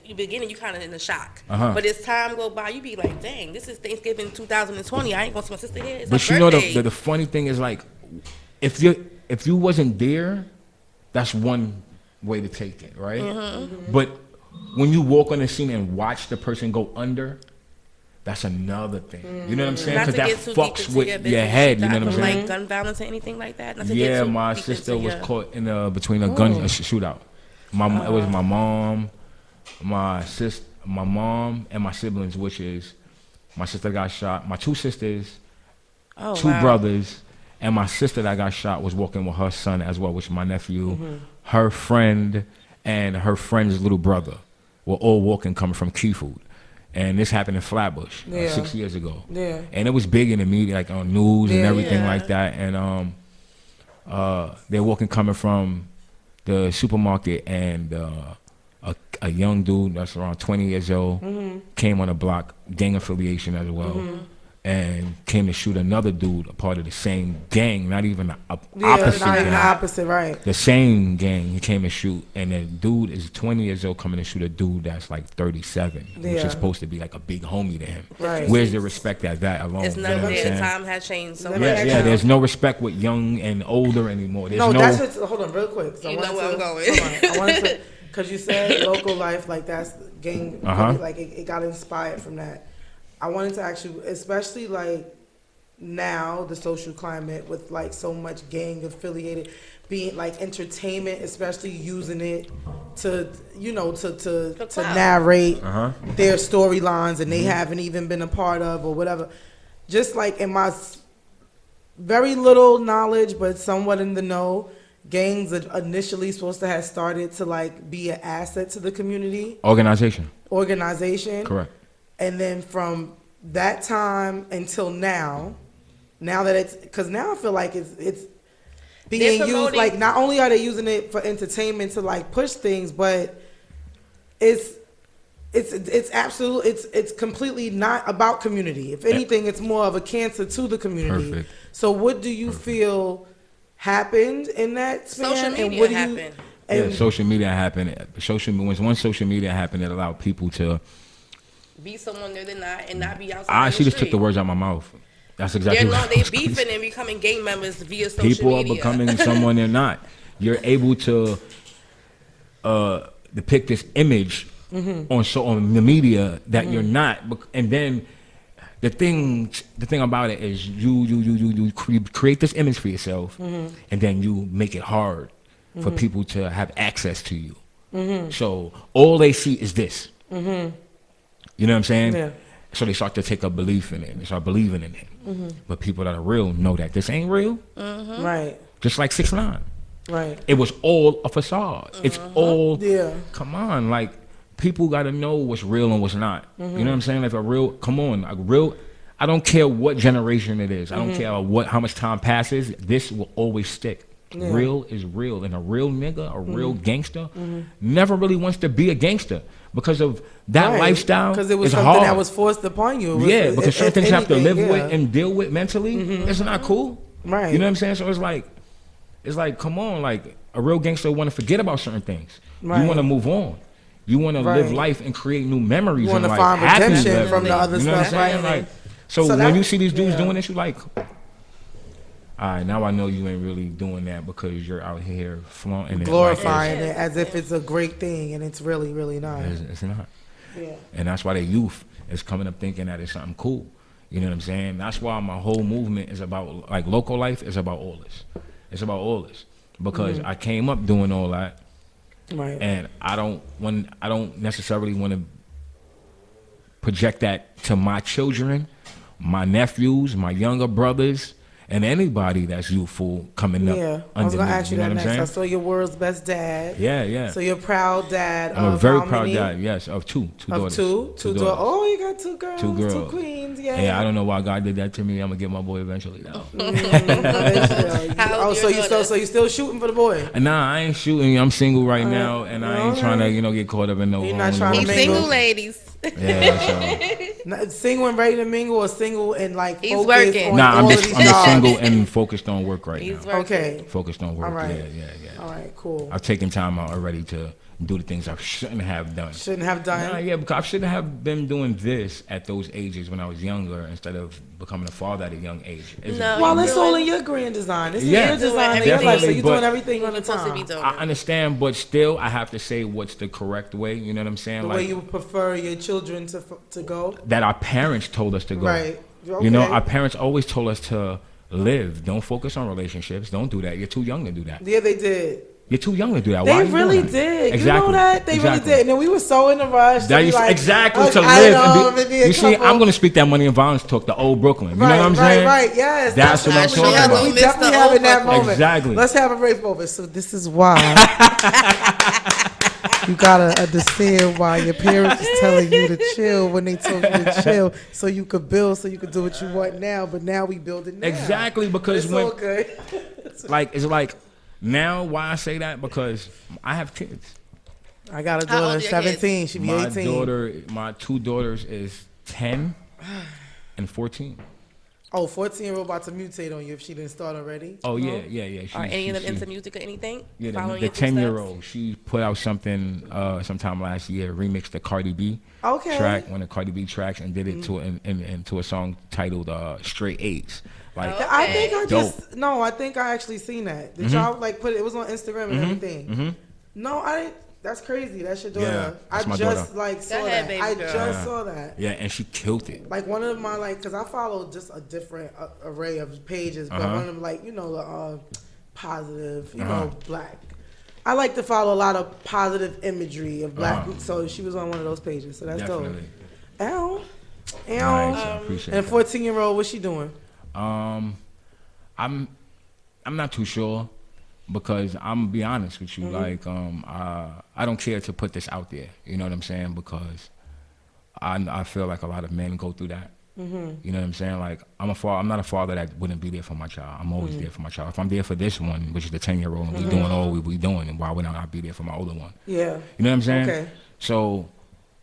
Speaker 3: the beginning, you kind of in the shock. But as time go by, you be like, dang, this is Thanksgiving 2020. I ain't going to see my sister here. It's
Speaker 4: but
Speaker 3: her
Speaker 4: you
Speaker 3: birthday.
Speaker 4: know the funny thing is like, if you wasn't there, that's one way to take it, right? But when you walk on the scene and watch the person go under, that's another thing. You know what I'm saying? Because that fucks with your head. You know what I'm saying?
Speaker 3: Like gun violence or anything like that?
Speaker 4: Yeah, my sister was caught in between a gun shootout. It was my mom, my mom, and my siblings, which is my sister got shot. My two sisters, two brothers, and my sister that got shot was walking with her son as well, which is my nephew, her friend, and her friend's little brother were all walking coming from Keyfood. And this happened in Flatbush 6 years ago. Yeah. And it was big in the media, like on news and everything like that. And they're walking coming from the supermarket, and a young dude that's around 20 years old came on the block, gang affiliation as well. And came to shoot another dude, a part of the same gang, not even opposite gang.
Speaker 2: Opposite, right.
Speaker 4: The same gang he came to shoot, and the dude is 20 years old coming to shoot a dude that's like 37, which is supposed to be like a big homie to him.
Speaker 2: Right.
Speaker 4: Where's the respect at that alone?
Speaker 3: It's none there. Time has changed so much.
Speaker 4: Yeah, there's no respect with young and older anymore. There's
Speaker 2: that's what, hold on real quick.
Speaker 3: You know where I'm going.
Speaker 2: I wanted to, because you said Local Life, like that's gang, like it got inspired from that. I wanted to ask you, especially like now the social climate with like so much gang affiliated, being like entertainment, especially using it to to narrate their storylines and they haven't even been a part of or whatever. Just like in my very little knowledge, but somewhat in the know, gangs are initially supposed to have started to like be an asset to the community.
Speaker 4: Organization.
Speaker 2: Correct. And then from that time until now that it's, because now I feel like it's being used, like not only are they using it for entertainment to like push things, but it's absolutely, it's completely not about community. If anything, it's more of a cancer to the community.
Speaker 4: Perfect.
Speaker 2: So what do you feel happened in that span?
Speaker 3: Social media
Speaker 2: and what
Speaker 3: happened.
Speaker 2: And
Speaker 4: social media happened. Once social media happened, it allowed people to
Speaker 3: be someone they're not and not be outside.
Speaker 4: She just took the words out of my mouth. That's exactly what
Speaker 3: they beefing and becoming gang members via social
Speaker 4: people
Speaker 3: media.
Speaker 4: People are becoming someone they're not. You're able to depict this image on the media that you're not, and then the thing about it is you create this image for yourself, and then you make it hard for people to have access to you. So all they see is this. You know what I'm saying?
Speaker 2: Yeah.
Speaker 4: So they start to take a belief in it. They start believing in it. But people that are real know that this ain't real.
Speaker 2: Right.
Speaker 4: Just like 6ix9ine.
Speaker 2: Right.
Speaker 4: It was all a facade. It's all.
Speaker 2: Yeah.
Speaker 4: Come on, like people got to know what's real and what's not. You know what I'm saying? Like a real. Come on, a real. I don't care what generation it is. I don't care how much time passes. This will always stick. Yeah. Real is real, and a real nigga, a real gangster, never really wants to be a gangster because of that lifestyle.
Speaker 2: Because it was
Speaker 4: it's
Speaker 2: something
Speaker 4: hard.
Speaker 2: that was forced upon you.
Speaker 4: Because certain things you have to live with and deal with mentally. It's not cool.
Speaker 2: Right.
Speaker 4: You know what I'm saying? So it's like, come on, like a real gangster want to forget about certain things. Right. You want to move on. You want to live life and create new memories.
Speaker 2: You want
Speaker 4: to
Speaker 2: find redemption from the other stuff.
Speaker 4: Right. Like, so when you see these dudes doing this, you like, all right, now I know you ain't really doing that because you're out here flaunting it,
Speaker 2: glorifying it as if it's a great thing, and it's really, really not.
Speaker 4: It's not.
Speaker 2: Yeah.
Speaker 4: And that's why the youth is coming up thinking that it's something cool. You know what I'm saying? That's why my whole movement is about, like, local life is about all this. It's about all this because I came up doing all that, and I don't necessarily want to project that to my children, my nephews, my younger brothers, and anybody that's youthful coming up.
Speaker 2: Yeah, I was gonna ask you that next. I saw your world's best dad.
Speaker 4: Yeah.
Speaker 2: So you're proud dad.
Speaker 4: I'm a very proud dad. Yes, of two daughters.
Speaker 2: Two daughters. Oh, you got two girls. Two queens. Yeah.
Speaker 4: Yeah, I don't know why God did that to me. I'm gonna get my boy eventually though.
Speaker 2: So you still shooting for the boy?
Speaker 4: Nah, I ain't shooting. I'm single right now, and I ain't trying to get caught up in no.
Speaker 2: You're not trying to mingle.
Speaker 3: Single ladies.
Speaker 4: Yeah,
Speaker 2: single and ready to mingle, or single and like
Speaker 3: he's working.
Speaker 4: I'm just single and focused on work right now.
Speaker 3: Working.
Speaker 2: Okay.
Speaker 4: Focused on work.
Speaker 2: All right.
Speaker 4: Yeah.
Speaker 2: All right, cool.
Speaker 4: I've taken time out already to do the things I shouldn't have done.
Speaker 2: Yeah,
Speaker 4: because I shouldn't have been doing this at those ages when I was younger instead of becoming a father at a young age.
Speaker 2: Well, it's all in your grand design. It's your design. So you're doing everything on the time.
Speaker 4: I understand, but still, I have to say what's the correct way. You know what I'm saying?
Speaker 2: The way you would prefer your children to go?
Speaker 4: That our parents told us to go.
Speaker 2: Right. Okay.
Speaker 4: You know, our parents always told us to live. Don't focus on relationships. Don't do that. You're too young to do that.
Speaker 2: Yeah, they did.
Speaker 4: You're too young to do that.
Speaker 2: They really did.
Speaker 4: Exactly.
Speaker 2: You know that? They really did. And then we were so in a rush.
Speaker 4: To live. You see, I'm going to speak that money and violence talk, the old Brooklyn. You know what I'm saying?
Speaker 2: Right, yes.
Speaker 4: That's what I'm talking about.
Speaker 2: We definitely having that moment.
Speaker 4: Exactly.
Speaker 2: Let's have a race moment. So this is why you got to understand why your parents is telling you to chill when they told you to chill so you could build, so you could do what you want now. But now we build it now.
Speaker 4: Exactly, because
Speaker 2: it's all good.
Speaker 4: It's like, now, why I say that? Because I have kids.
Speaker 2: I got a daughter, 17. She be 18.
Speaker 4: My two daughters is 10 and 14.
Speaker 2: Oh, 14-year-old about to mutate on you if she didn't start already?
Speaker 4: Oh, yeah.
Speaker 3: Are any of them into music or anything?
Speaker 4: Yeah, the 10-year-old, she put out something sometime last year, remixed the Cardi B track, one of the Cardi B tracks, and did it to a song titled Straight A's. Like,
Speaker 2: I think I actually seen that. Did y'all like put it? It was on Instagram and everything. No, I didn't. That's crazy. That's your daughter.
Speaker 4: Yeah, that's my
Speaker 2: just
Speaker 4: daughter.
Speaker 2: like saw
Speaker 3: Go ahead,
Speaker 2: that.
Speaker 3: baby
Speaker 2: I
Speaker 3: girl.
Speaker 2: just saw that.
Speaker 4: Yeah, and she killed it.
Speaker 2: Like one of my because I follow just a different array of pages, but one of them like the positive, black. I like to follow a lot of positive imagery of black. So she was on one of those pages. So that's
Speaker 4: Definitely.
Speaker 2: dope. Ow.
Speaker 4: Nice, I appreciate
Speaker 2: And
Speaker 4: that.
Speaker 2: 14-year-old, what's she doing?
Speaker 4: I'm not too sure because I'm gonna be honest with you. Like I don't care to put this out there. You know what I'm saying? Because I feel like a lot of men go through that. You know what I'm saying? Like I'm not a father that wouldn't be there for my child. I'm always there for my child. If I'm there for this one, which is the 10-year-old, and we doing all we doing, and why would I not be there for my older one?
Speaker 2: Yeah.
Speaker 4: You know what I'm saying?
Speaker 2: Okay.
Speaker 4: So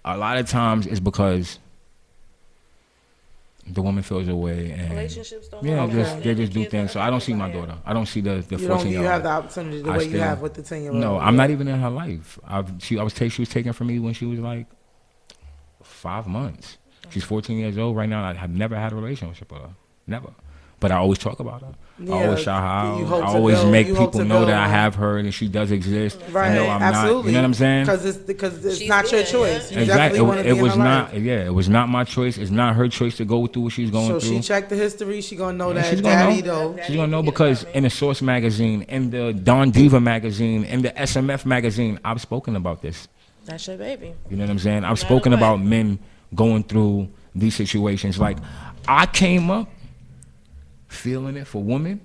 Speaker 4: a lot of times it's because the woman feels away and
Speaker 3: Relationships don't
Speaker 4: yeah,
Speaker 3: work out.
Speaker 4: they just do
Speaker 3: Kids
Speaker 4: things. So I don't see my
Speaker 3: don't
Speaker 4: daughter. I don't see the 14-year-old.
Speaker 2: You have the opportunity the way you have with the 10-year-old.
Speaker 4: No, I'm not even in her life. She was taken from me when she was like 5 months. She's 14 years old right now. I have never had a relationship with her. Never. But I always talk about her.
Speaker 2: Yeah,
Speaker 4: I always shout her out.
Speaker 2: you hope
Speaker 4: I
Speaker 2: to
Speaker 4: always
Speaker 2: build-
Speaker 4: make
Speaker 2: you hope
Speaker 4: people
Speaker 2: to
Speaker 4: know
Speaker 2: build
Speaker 4: that I
Speaker 2: on-
Speaker 4: have her and she does exist.
Speaker 2: Right,
Speaker 4: No, I'm
Speaker 2: absolutely.
Speaker 4: not. You know what I'm saying?
Speaker 2: Because it's
Speaker 3: She's
Speaker 2: not your
Speaker 3: there,
Speaker 2: choice.
Speaker 3: yeah.
Speaker 2: You definitely want to be
Speaker 4: It
Speaker 2: in
Speaker 4: was
Speaker 2: her
Speaker 4: not.
Speaker 2: life.
Speaker 4: Yeah, it was not my choice. It's not her choice to go through what she's going
Speaker 2: So
Speaker 4: through.
Speaker 2: she checked the history. She gonna know
Speaker 4: Yeah,
Speaker 2: that
Speaker 4: she's gonna
Speaker 2: daddy
Speaker 4: know.
Speaker 2: though.
Speaker 4: She's gonna know because in the Source magazine, in the Don Diva magazine, in the SMF magazine, I've spoken about this.
Speaker 3: That's your baby.
Speaker 4: You know what I'm saying? I've
Speaker 3: matter
Speaker 4: spoken
Speaker 3: what.
Speaker 4: about men going through these situations. Like I came up feeling it for women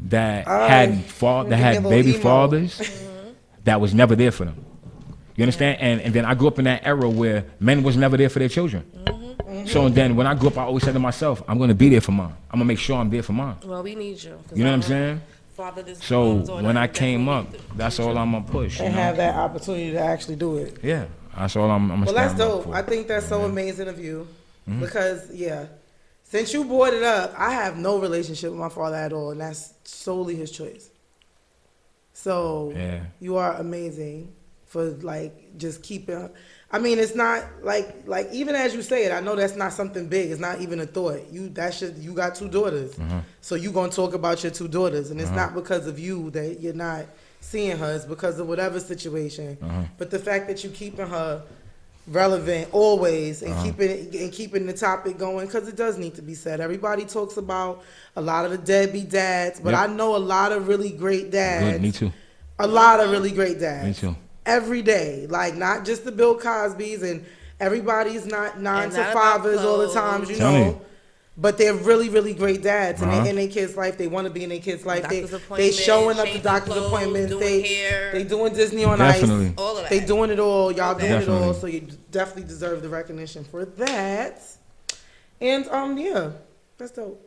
Speaker 4: that had baby
Speaker 2: emo.
Speaker 4: fathers that was never there for them. You understand? And then I grew up in that era where men was never there for their children. So then when I grew up, I always said to myself, I'm going to be there for mine. I'm going to make sure I'm there for mine.
Speaker 3: Well, we need you.
Speaker 4: You know what I'm saying?
Speaker 3: Father this
Speaker 4: So
Speaker 3: mom's daughter,
Speaker 4: when I
Speaker 3: we
Speaker 4: came up,
Speaker 3: definitely
Speaker 4: that's all I'm going to push. You
Speaker 2: And
Speaker 4: know?
Speaker 2: have that opportunity to actually do it.
Speaker 4: Yeah, that's all I'm going to
Speaker 2: Well, that's
Speaker 4: stand up
Speaker 2: dope.
Speaker 4: for.
Speaker 2: I think that's so amazing of you because since you brought it up, I have no relationship with my father at all, and that's solely his choice. So
Speaker 4: Yeah.
Speaker 2: you are amazing for like just keeping. I mean, it's not like even as you say it, I know that's not something big. It's not even a thought. You got 2 daughters, so you gonna talk about your 2 daughters, and it's not because of you that you're not seeing her. It's because of whatever situation. But the fact that you keeping her relevant always and keeping the topic going, because it does need to be said. Everybody talks about a lot of the deadbeat dads, but
Speaker 4: Yep.
Speaker 2: I know a lot of really great dads.
Speaker 4: Good, me too.
Speaker 2: A lot of really great dads.
Speaker 4: Me too.
Speaker 2: Every day, like not just the Bill Cosbys, and everybody's not 9
Speaker 3: And
Speaker 2: to
Speaker 3: not about
Speaker 2: 5ers all the
Speaker 3: clothes.
Speaker 2: times, you
Speaker 4: Tell
Speaker 2: know.
Speaker 4: me.
Speaker 2: But they're really, really great dads, and
Speaker 4: Uh-huh.
Speaker 2: they in their kids' life. They want to be in their kids' life. They
Speaker 3: Doctor's
Speaker 2: showing up to
Speaker 3: appointments,
Speaker 2: doctor's
Speaker 3: changing
Speaker 2: appointments.
Speaker 3: clothes,
Speaker 2: They
Speaker 3: doing hair.
Speaker 2: they doing Disney on
Speaker 4: Definitely.
Speaker 2: Ice.
Speaker 3: All of that.
Speaker 2: They doing it all. Y'all doing it all.
Speaker 4: Definitely.
Speaker 2: So you definitely deserve the recognition for that. And yeah, that's dope.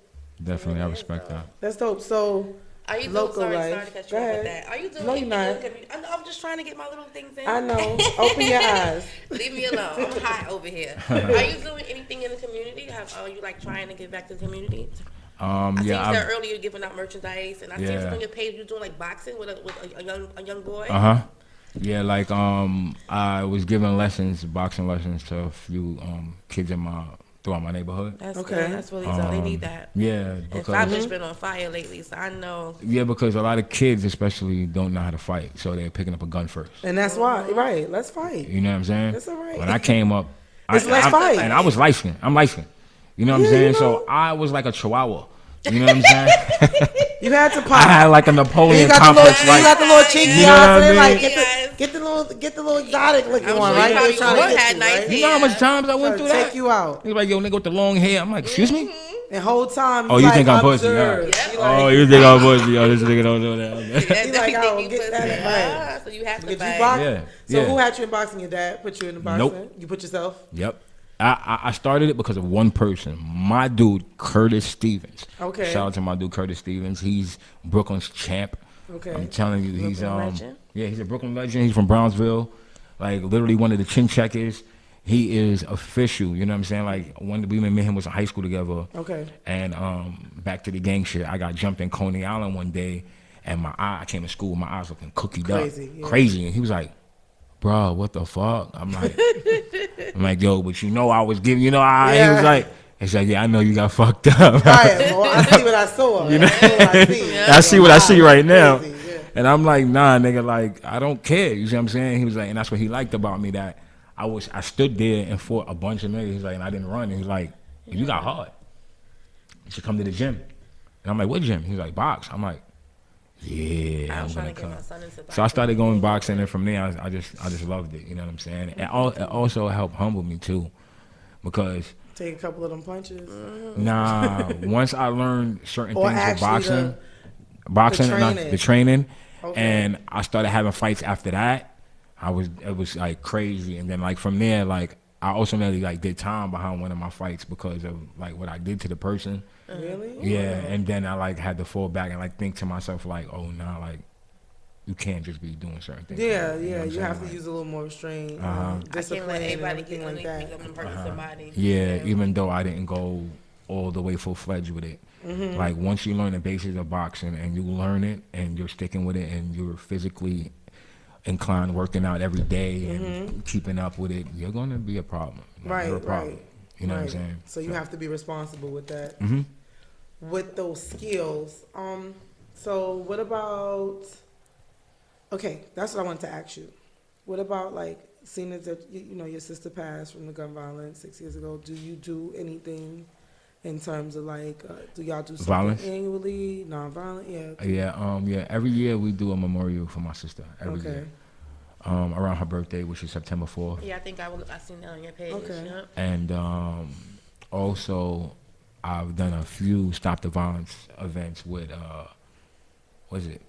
Speaker 4: Definitely, I respect that.
Speaker 2: That's dope. So
Speaker 3: Are you doing,
Speaker 2: local
Speaker 3: sorry
Speaker 2: life.
Speaker 3: to cut
Speaker 2: Go
Speaker 3: you off
Speaker 2: ahead.
Speaker 3: with that. Are you doing
Speaker 2: No, you're
Speaker 3: anything
Speaker 2: not.
Speaker 3: in the community? I'm just trying to get my little things in.
Speaker 2: I know. Open your eyes.
Speaker 3: Leave me alone. I'm hot over here. Are you doing anything in the community? Are you like trying to give back to the community? I think you
Speaker 4: Yeah,
Speaker 3: said earlier you're giving out merchandise, and I see
Speaker 4: Yeah.
Speaker 3: on your page you're doing like boxing with a young boy.
Speaker 4: Yeah, like I was giving lessons, boxing lessons to a few kids throughout my neighborhood.
Speaker 3: That's
Speaker 2: Okay.
Speaker 3: good. That's really dope. They need that.
Speaker 4: Yeah,
Speaker 3: And
Speaker 4: because
Speaker 3: Faber's been on fire lately, so I know.
Speaker 4: yeah, because a lot of kids especially don't know how to fight, so they're picking up a gun first.
Speaker 2: And that's why, right? Let's fight.
Speaker 4: You know what I'm saying?
Speaker 2: That's all right.
Speaker 4: When I came up,
Speaker 2: Let's fight.
Speaker 4: and I was light skinned. I'm light skinned. You know what I'm
Speaker 2: Yeah,
Speaker 4: saying?
Speaker 2: you know.
Speaker 4: So I was like a chihuahua. You know what I'm saying?
Speaker 2: You had to
Speaker 4: I
Speaker 2: pop.
Speaker 4: had like a Napoleon
Speaker 2: You got the little,
Speaker 4: complex.
Speaker 2: you got the little cheeky
Speaker 4: You know what I
Speaker 2: eyes,
Speaker 4: mean?
Speaker 2: like
Speaker 3: Yes.
Speaker 2: get the little exotic looking
Speaker 3: I'm
Speaker 2: one,
Speaker 3: sure
Speaker 2: right?
Speaker 3: you
Speaker 2: They
Speaker 3: probably
Speaker 2: trying to
Speaker 3: would
Speaker 2: get
Speaker 3: had
Speaker 2: you,
Speaker 3: nice
Speaker 2: right?
Speaker 4: You know how much times I went
Speaker 2: Trying
Speaker 4: through
Speaker 2: to
Speaker 4: that?
Speaker 2: take you out.
Speaker 4: He's like, yo, nigga with the long hair. I'm like, excuse me?
Speaker 2: And whole time,
Speaker 4: Oh, you think I'm pussy?
Speaker 2: observe.
Speaker 3: Yeah.
Speaker 2: You like,
Speaker 4: Oh, you think I'm pussy? Yo, this nigga don't do that.
Speaker 3: Yeah,
Speaker 2: like,
Speaker 3: definitely
Speaker 2: I
Speaker 3: think
Speaker 2: will
Speaker 3: you
Speaker 2: get
Speaker 3: pussy.
Speaker 2: that right.
Speaker 3: So you have to
Speaker 2: Get you
Speaker 3: fight.
Speaker 2: boxing.
Speaker 4: Yeah,
Speaker 2: So
Speaker 4: yeah.
Speaker 2: who had you in boxing? Your dad put you in the boxing?
Speaker 4: Nope.
Speaker 2: You put yourself?
Speaker 4: Yep. I started it because of one person. My dude, Curtis Stevens.
Speaker 2: Okay.
Speaker 4: Shout out to my dude, Curtis Stevens. He's Brooklyn's champ.
Speaker 2: Okay.
Speaker 4: I'm telling you, he's
Speaker 3: Brooklyn legend?
Speaker 4: yeah, he's a Brooklyn legend. He's from Brownsville, like literally one of the chin checkers. He is official. You know what I'm saying? Like when me and him was in high school together.
Speaker 2: Okay.
Speaker 4: And back to the gang shit. I got jumped in Coney Island one day, and I came to school with my eyes looking cookied
Speaker 2: Crazy,
Speaker 4: up,
Speaker 2: yeah.
Speaker 4: crazy. And he was like, "Bro, what the fuck?" I'm like, yo, but you know I was giving, you know, he was like. It's like, yeah, I know you got fucked up.
Speaker 2: Right. Well, I see what I saw. You know? I see.
Speaker 4: I see what I see right now.
Speaker 2: Crazy, yeah.
Speaker 4: And I'm like, nah, nigga, like, I don't care. You see what I'm saying? He was like, and that's what he liked about me, that I stood there and fought a bunch of niggas. He's like, and I didn't run. He was like, you got hard. You should come to the gym. And I'm like, what gym? He's like, box. I'm like, yeah,
Speaker 3: I
Speaker 4: I'm
Speaker 3: was trying
Speaker 4: gonna
Speaker 3: to get
Speaker 4: come.
Speaker 3: my son into boxing.
Speaker 4: So I started going boxing, and from there, I just loved it. You know what I'm saying? It also helped humble me too, because
Speaker 2: Take a couple of them punches.
Speaker 4: nah, once I learned certain
Speaker 2: Or
Speaker 4: things with
Speaker 2: actually
Speaker 4: boxing and
Speaker 2: training.
Speaker 4: the training,
Speaker 2: Okay.
Speaker 4: and I started having fights after that. It was like crazy, and then like from there, like I ultimately like did time behind one of my fights because of like what I did to the person.
Speaker 2: Really?
Speaker 4: Yeah, and then I like had to fall back and like think to myself like, oh nah, like you can't just be doing certain things.
Speaker 2: Yeah,
Speaker 4: you know what I'm
Speaker 2: you
Speaker 4: saying?
Speaker 2: have to
Speaker 4: Like,
Speaker 2: use a little more restraint,
Speaker 3: I can't
Speaker 2: discipline,
Speaker 3: let
Speaker 2: and
Speaker 3: anybody get
Speaker 2: everything like
Speaker 3: underneath
Speaker 2: that.
Speaker 3: me and hurt somebody.
Speaker 4: yeah, even though I didn't go all the way full fledged with it. Like once you learn the basics of boxing and you learn it and you're sticking with it and you're physically inclined, working out every day and keeping up with it, you're gonna be a problem. Like, you're a problem.
Speaker 2: Right.
Speaker 4: You know what I'm
Speaker 2: Right.
Speaker 4: saying?
Speaker 2: So you have to be responsible with that.
Speaker 4: Mhm.
Speaker 2: With those skills. So what about? Okay, that's what I wanted to ask you. What about like seeing as that you know your sister passed from the gun violence 6 years ago? Do you do anything in terms of like do y'all do something
Speaker 4: Violence?
Speaker 2: annually, non-violent? Yeah.
Speaker 4: Yeah. Every year we do a memorial for my sister. Every
Speaker 2: Okay.
Speaker 4: year. Around her birthday, which is September 4th.
Speaker 3: Yeah, I think I seen that on your page.
Speaker 2: Okay.
Speaker 3: Yep.
Speaker 4: And also, I've done a few Stop the Violence events with, what is it?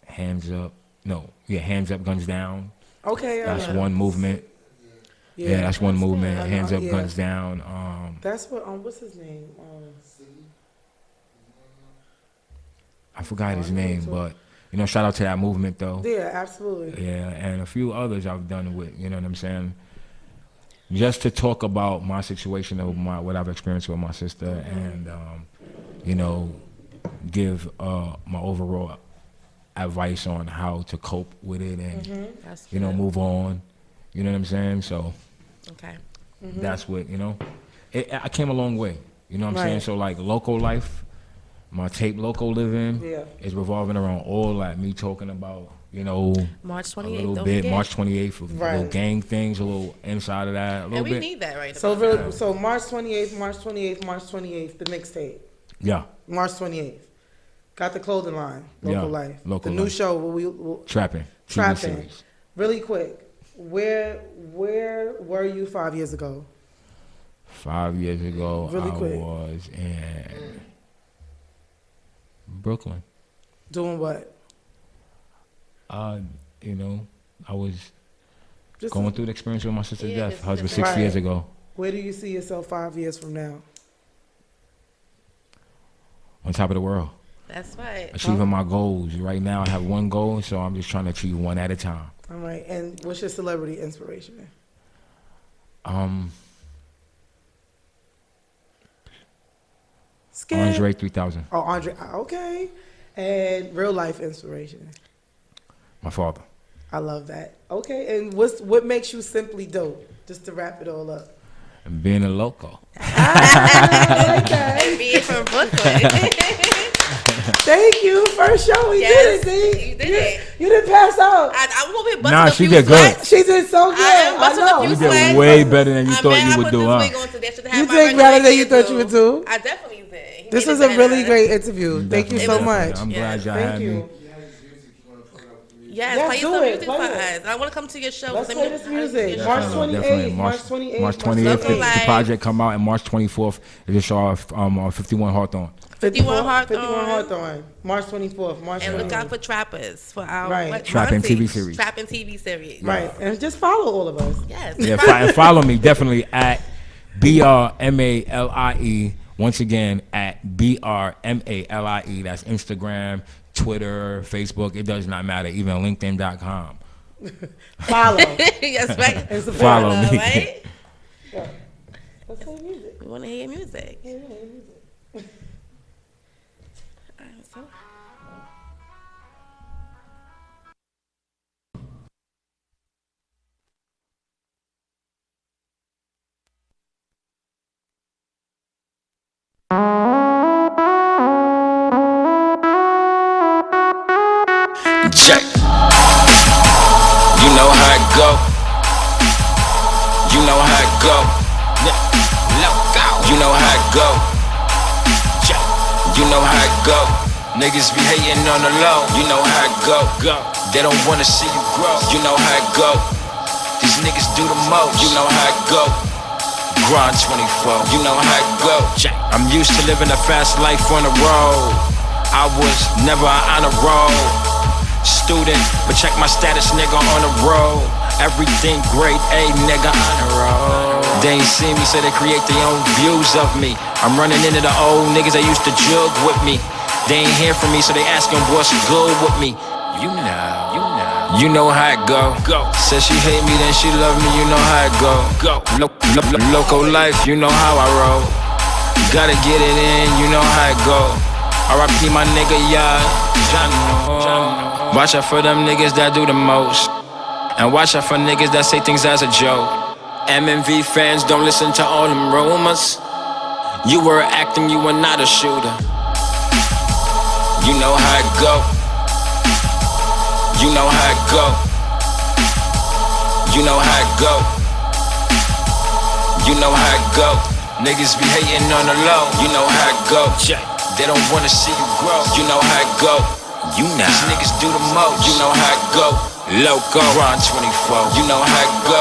Speaker 4: Hands Up. No, yeah, Hands Up, Guns Down.
Speaker 2: Okay.
Speaker 4: That's one movement. Yeah, that's one movement. Hands Up,
Speaker 2: yeah.
Speaker 4: Guns Down.
Speaker 2: That's what. What's his name?
Speaker 4: I forgot his name, but you know, shout out to that movement though.
Speaker 2: Yeah, absolutely.
Speaker 4: Yeah, and a few others I've done with. You know what I'm saying? Just to talk about my situation of what I've experienced with my sister, and you know, give my overall advice on how to cope with it and
Speaker 3: That's
Speaker 4: you know,
Speaker 3: good.
Speaker 4: move on. You know what I'm saying? So
Speaker 3: Okay.
Speaker 4: that's what, you know. I came a long way. You know what I'm saying?
Speaker 2: Right.
Speaker 4: So like local life, my tape local living
Speaker 2: Yeah.
Speaker 4: is revolving around all that. Me talking about, you know,
Speaker 3: March
Speaker 4: a
Speaker 3: 28th.
Speaker 4: little
Speaker 3: Don't
Speaker 4: bit,
Speaker 3: forget.
Speaker 4: March 28th, a little
Speaker 2: Right.
Speaker 4: gang things, a little inside of that, a little
Speaker 3: And we
Speaker 4: bit.
Speaker 3: need that right
Speaker 2: So
Speaker 3: about now.
Speaker 2: really, so March 28th, March 28th, March 28th, the mixtape.
Speaker 4: Yeah,
Speaker 2: March 28th. Got the clothing line, Local
Speaker 4: Yeah,
Speaker 2: Life.
Speaker 4: Local
Speaker 2: the new
Speaker 4: Life.
Speaker 2: show
Speaker 4: trapping. TV
Speaker 2: Trapping.
Speaker 4: series.
Speaker 2: Really quick. Where were you 5 years ago?
Speaker 4: 5 years ago,
Speaker 2: Really
Speaker 4: I
Speaker 2: quick.
Speaker 4: was in Brooklyn.
Speaker 2: Doing what?
Speaker 4: You know, I was
Speaker 2: Just
Speaker 4: going through the experience with my sister's
Speaker 3: Yeah,
Speaker 4: death.
Speaker 3: just
Speaker 4: Husband
Speaker 3: different-
Speaker 4: 6 years
Speaker 2: Right.
Speaker 4: ago.
Speaker 2: where do you see yourself 5 years from now?
Speaker 4: On top of the world.
Speaker 3: That's right.
Speaker 4: Achieving my goals. Right now I have one goal, so I'm just trying to achieve one at a time.
Speaker 2: All right. And what's your celebrity inspiration? Skip.
Speaker 4: Andre 3000,
Speaker 2: Oh, Andre. Okay. And real life inspiration.
Speaker 4: my father.
Speaker 2: I love that. Okay. And what makes you simply dope? Just to wrap it all up.
Speaker 4: And being a local.
Speaker 2: Okay.
Speaker 3: Being from Brooklyn.
Speaker 2: Thank you. First show we
Speaker 3: Yes,
Speaker 2: did it. See,
Speaker 3: you did it.
Speaker 2: You didn't pass out.
Speaker 3: I'm over here busting
Speaker 4: Nah,
Speaker 3: a
Speaker 4: she
Speaker 3: few
Speaker 4: did good.
Speaker 3: sweats.
Speaker 2: She did so good.
Speaker 3: I am
Speaker 2: I
Speaker 3: busting a
Speaker 2: know.
Speaker 3: few
Speaker 4: You
Speaker 3: sweats.
Speaker 4: did way better than you
Speaker 3: I'm
Speaker 4: thought
Speaker 3: mad
Speaker 4: you
Speaker 3: I
Speaker 4: would
Speaker 3: put
Speaker 4: do,
Speaker 3: this
Speaker 4: huh?
Speaker 3: wig on today. I should have
Speaker 2: You
Speaker 3: had my
Speaker 2: did
Speaker 3: regular
Speaker 2: better than you
Speaker 3: wig
Speaker 2: thought you would do.
Speaker 3: I definitely did. He
Speaker 2: This
Speaker 3: made
Speaker 2: was
Speaker 3: it
Speaker 2: a really
Speaker 3: better.
Speaker 2: great interview. Thank you so
Speaker 4: Definitely.
Speaker 2: much.
Speaker 4: I'm glad y'all
Speaker 2: Thank
Speaker 4: had me.
Speaker 2: you.
Speaker 3: Yes,
Speaker 2: Yes,
Speaker 3: play
Speaker 2: do
Speaker 3: some
Speaker 2: it,
Speaker 3: music
Speaker 2: play
Speaker 3: for
Speaker 2: it.
Speaker 3: us. I want to come to your show.
Speaker 2: Let's
Speaker 3: Let
Speaker 2: play
Speaker 3: me-
Speaker 2: this
Speaker 3: I wanna see
Speaker 2: music.
Speaker 3: your
Speaker 2: March
Speaker 3: show.
Speaker 2: 28th.
Speaker 4: Definitely.
Speaker 2: March 28th.
Speaker 4: March 28th,
Speaker 3: Local
Speaker 4: the
Speaker 3: Life.
Speaker 4: project come out, and March 24th is the show on 51 Hawthorne.
Speaker 3: 51 Hawthorne.
Speaker 2: 51 Hawthorne. March 24th. March
Speaker 3: And
Speaker 2: 28th.
Speaker 3: look out for Trappers for our
Speaker 2: Right.
Speaker 3: what,
Speaker 4: Trapping
Speaker 3: auntie?
Speaker 4: TV series.
Speaker 3: Trapping TV series.
Speaker 2: Right. And just follow all of us.
Speaker 3: Yes.
Speaker 4: Yeah, and follow me definitely at BRMALIE. Once again, at BRMALIE. That's Instagram, Twitter, Facebook. It does not matter. Even LinkedIn.com.
Speaker 2: Follow.
Speaker 3: Yes, right.
Speaker 2: And support.
Speaker 4: Follow
Speaker 3: Love,
Speaker 4: me.
Speaker 3: right?
Speaker 2: Yeah. Let's play music.
Speaker 3: We want to hear your music.
Speaker 2: Yeah, yeah, music.
Speaker 3: So-
Speaker 4: Check. You know how it go. You know how it go. You know how it go. You know how it go. Niggas be hating on the low. You know how it go. They don't wanna see you grow. You know how it go. These niggas do the most. You know how it go. Grind 24. You know how it go. I'm used to living a fast life on the road. I was never on a roll. Student, but check my status, nigga, on the road. Everything great, A, nigga, on the road. They ain't see me, so they create their own views of me. I'm running into the old niggas that used to jug with me. They ain't hear from me, so they asking what's good with me. You know how it go. Says she hate me, then she love me, you know how it go. Loco life, you know how I roll. Gotta get it in, you know how it go. R.I.P. my nigga, yeah. Watch out for them niggas that do the most. And watch out for niggas that say things as a joke. MMV fans, don't listen to all them rumors. You were acting, you were not a shooter. You know how it go. You know how it go. You know how it go. You know how it go. Niggas be hating on the low. You know how it go. They don't wanna see you grow. You know how it go. You know. These niggas do the most. You know how it go. Loco. Grind 24. You know how it go.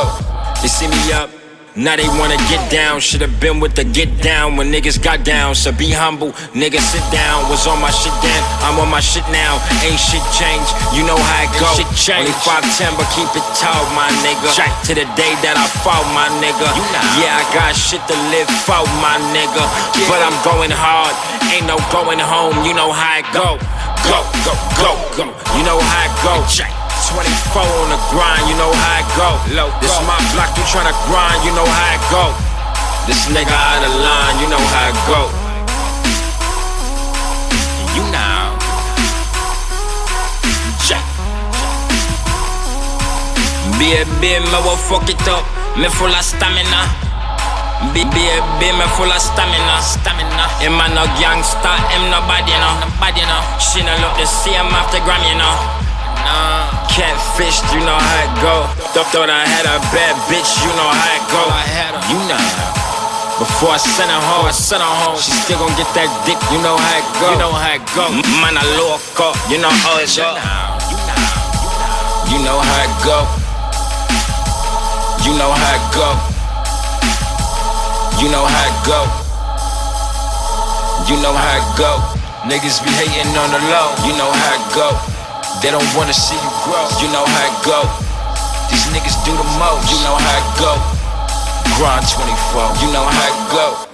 Speaker 4: They see me up. Now they wanna get down. Should've been with the get down when niggas got down. So be humble, nigga, sit down. Was on my shit then, I'm on my shit now. Ain't shit changed, you know how it go. Only 5'10", but keep it tall, my nigga. To the day that I fall, my nigga. Yeah, I got shit to live for, my nigga. But I'm going hard, ain't no going home. You know how it go. Go. You know how it go. 24 on the grind, you know how it go. This my block, you tryna grind, you know how it go. This nigga out of line, you know how it go. You know. Baby, me will fuck it up, me full of stamina. Baby, me full of stamina. Him a no gangsta, him nobody, you know. She no look the same after gram, you know. Catfish, you know how it go. Thought I had a bad bitch, you know how it go. You know. Before I send her home, she still gon' get that dick, you know how it go. You know how it go. Man, I loco, you know how it go. You know how it go. You know how it go. You know how it go. You know how it go. Niggas be hating on the low, you know how it go. They don't wanna see you grow. You know how it go. These niggas do the most. You know how it go. Grind 24. You know how it go.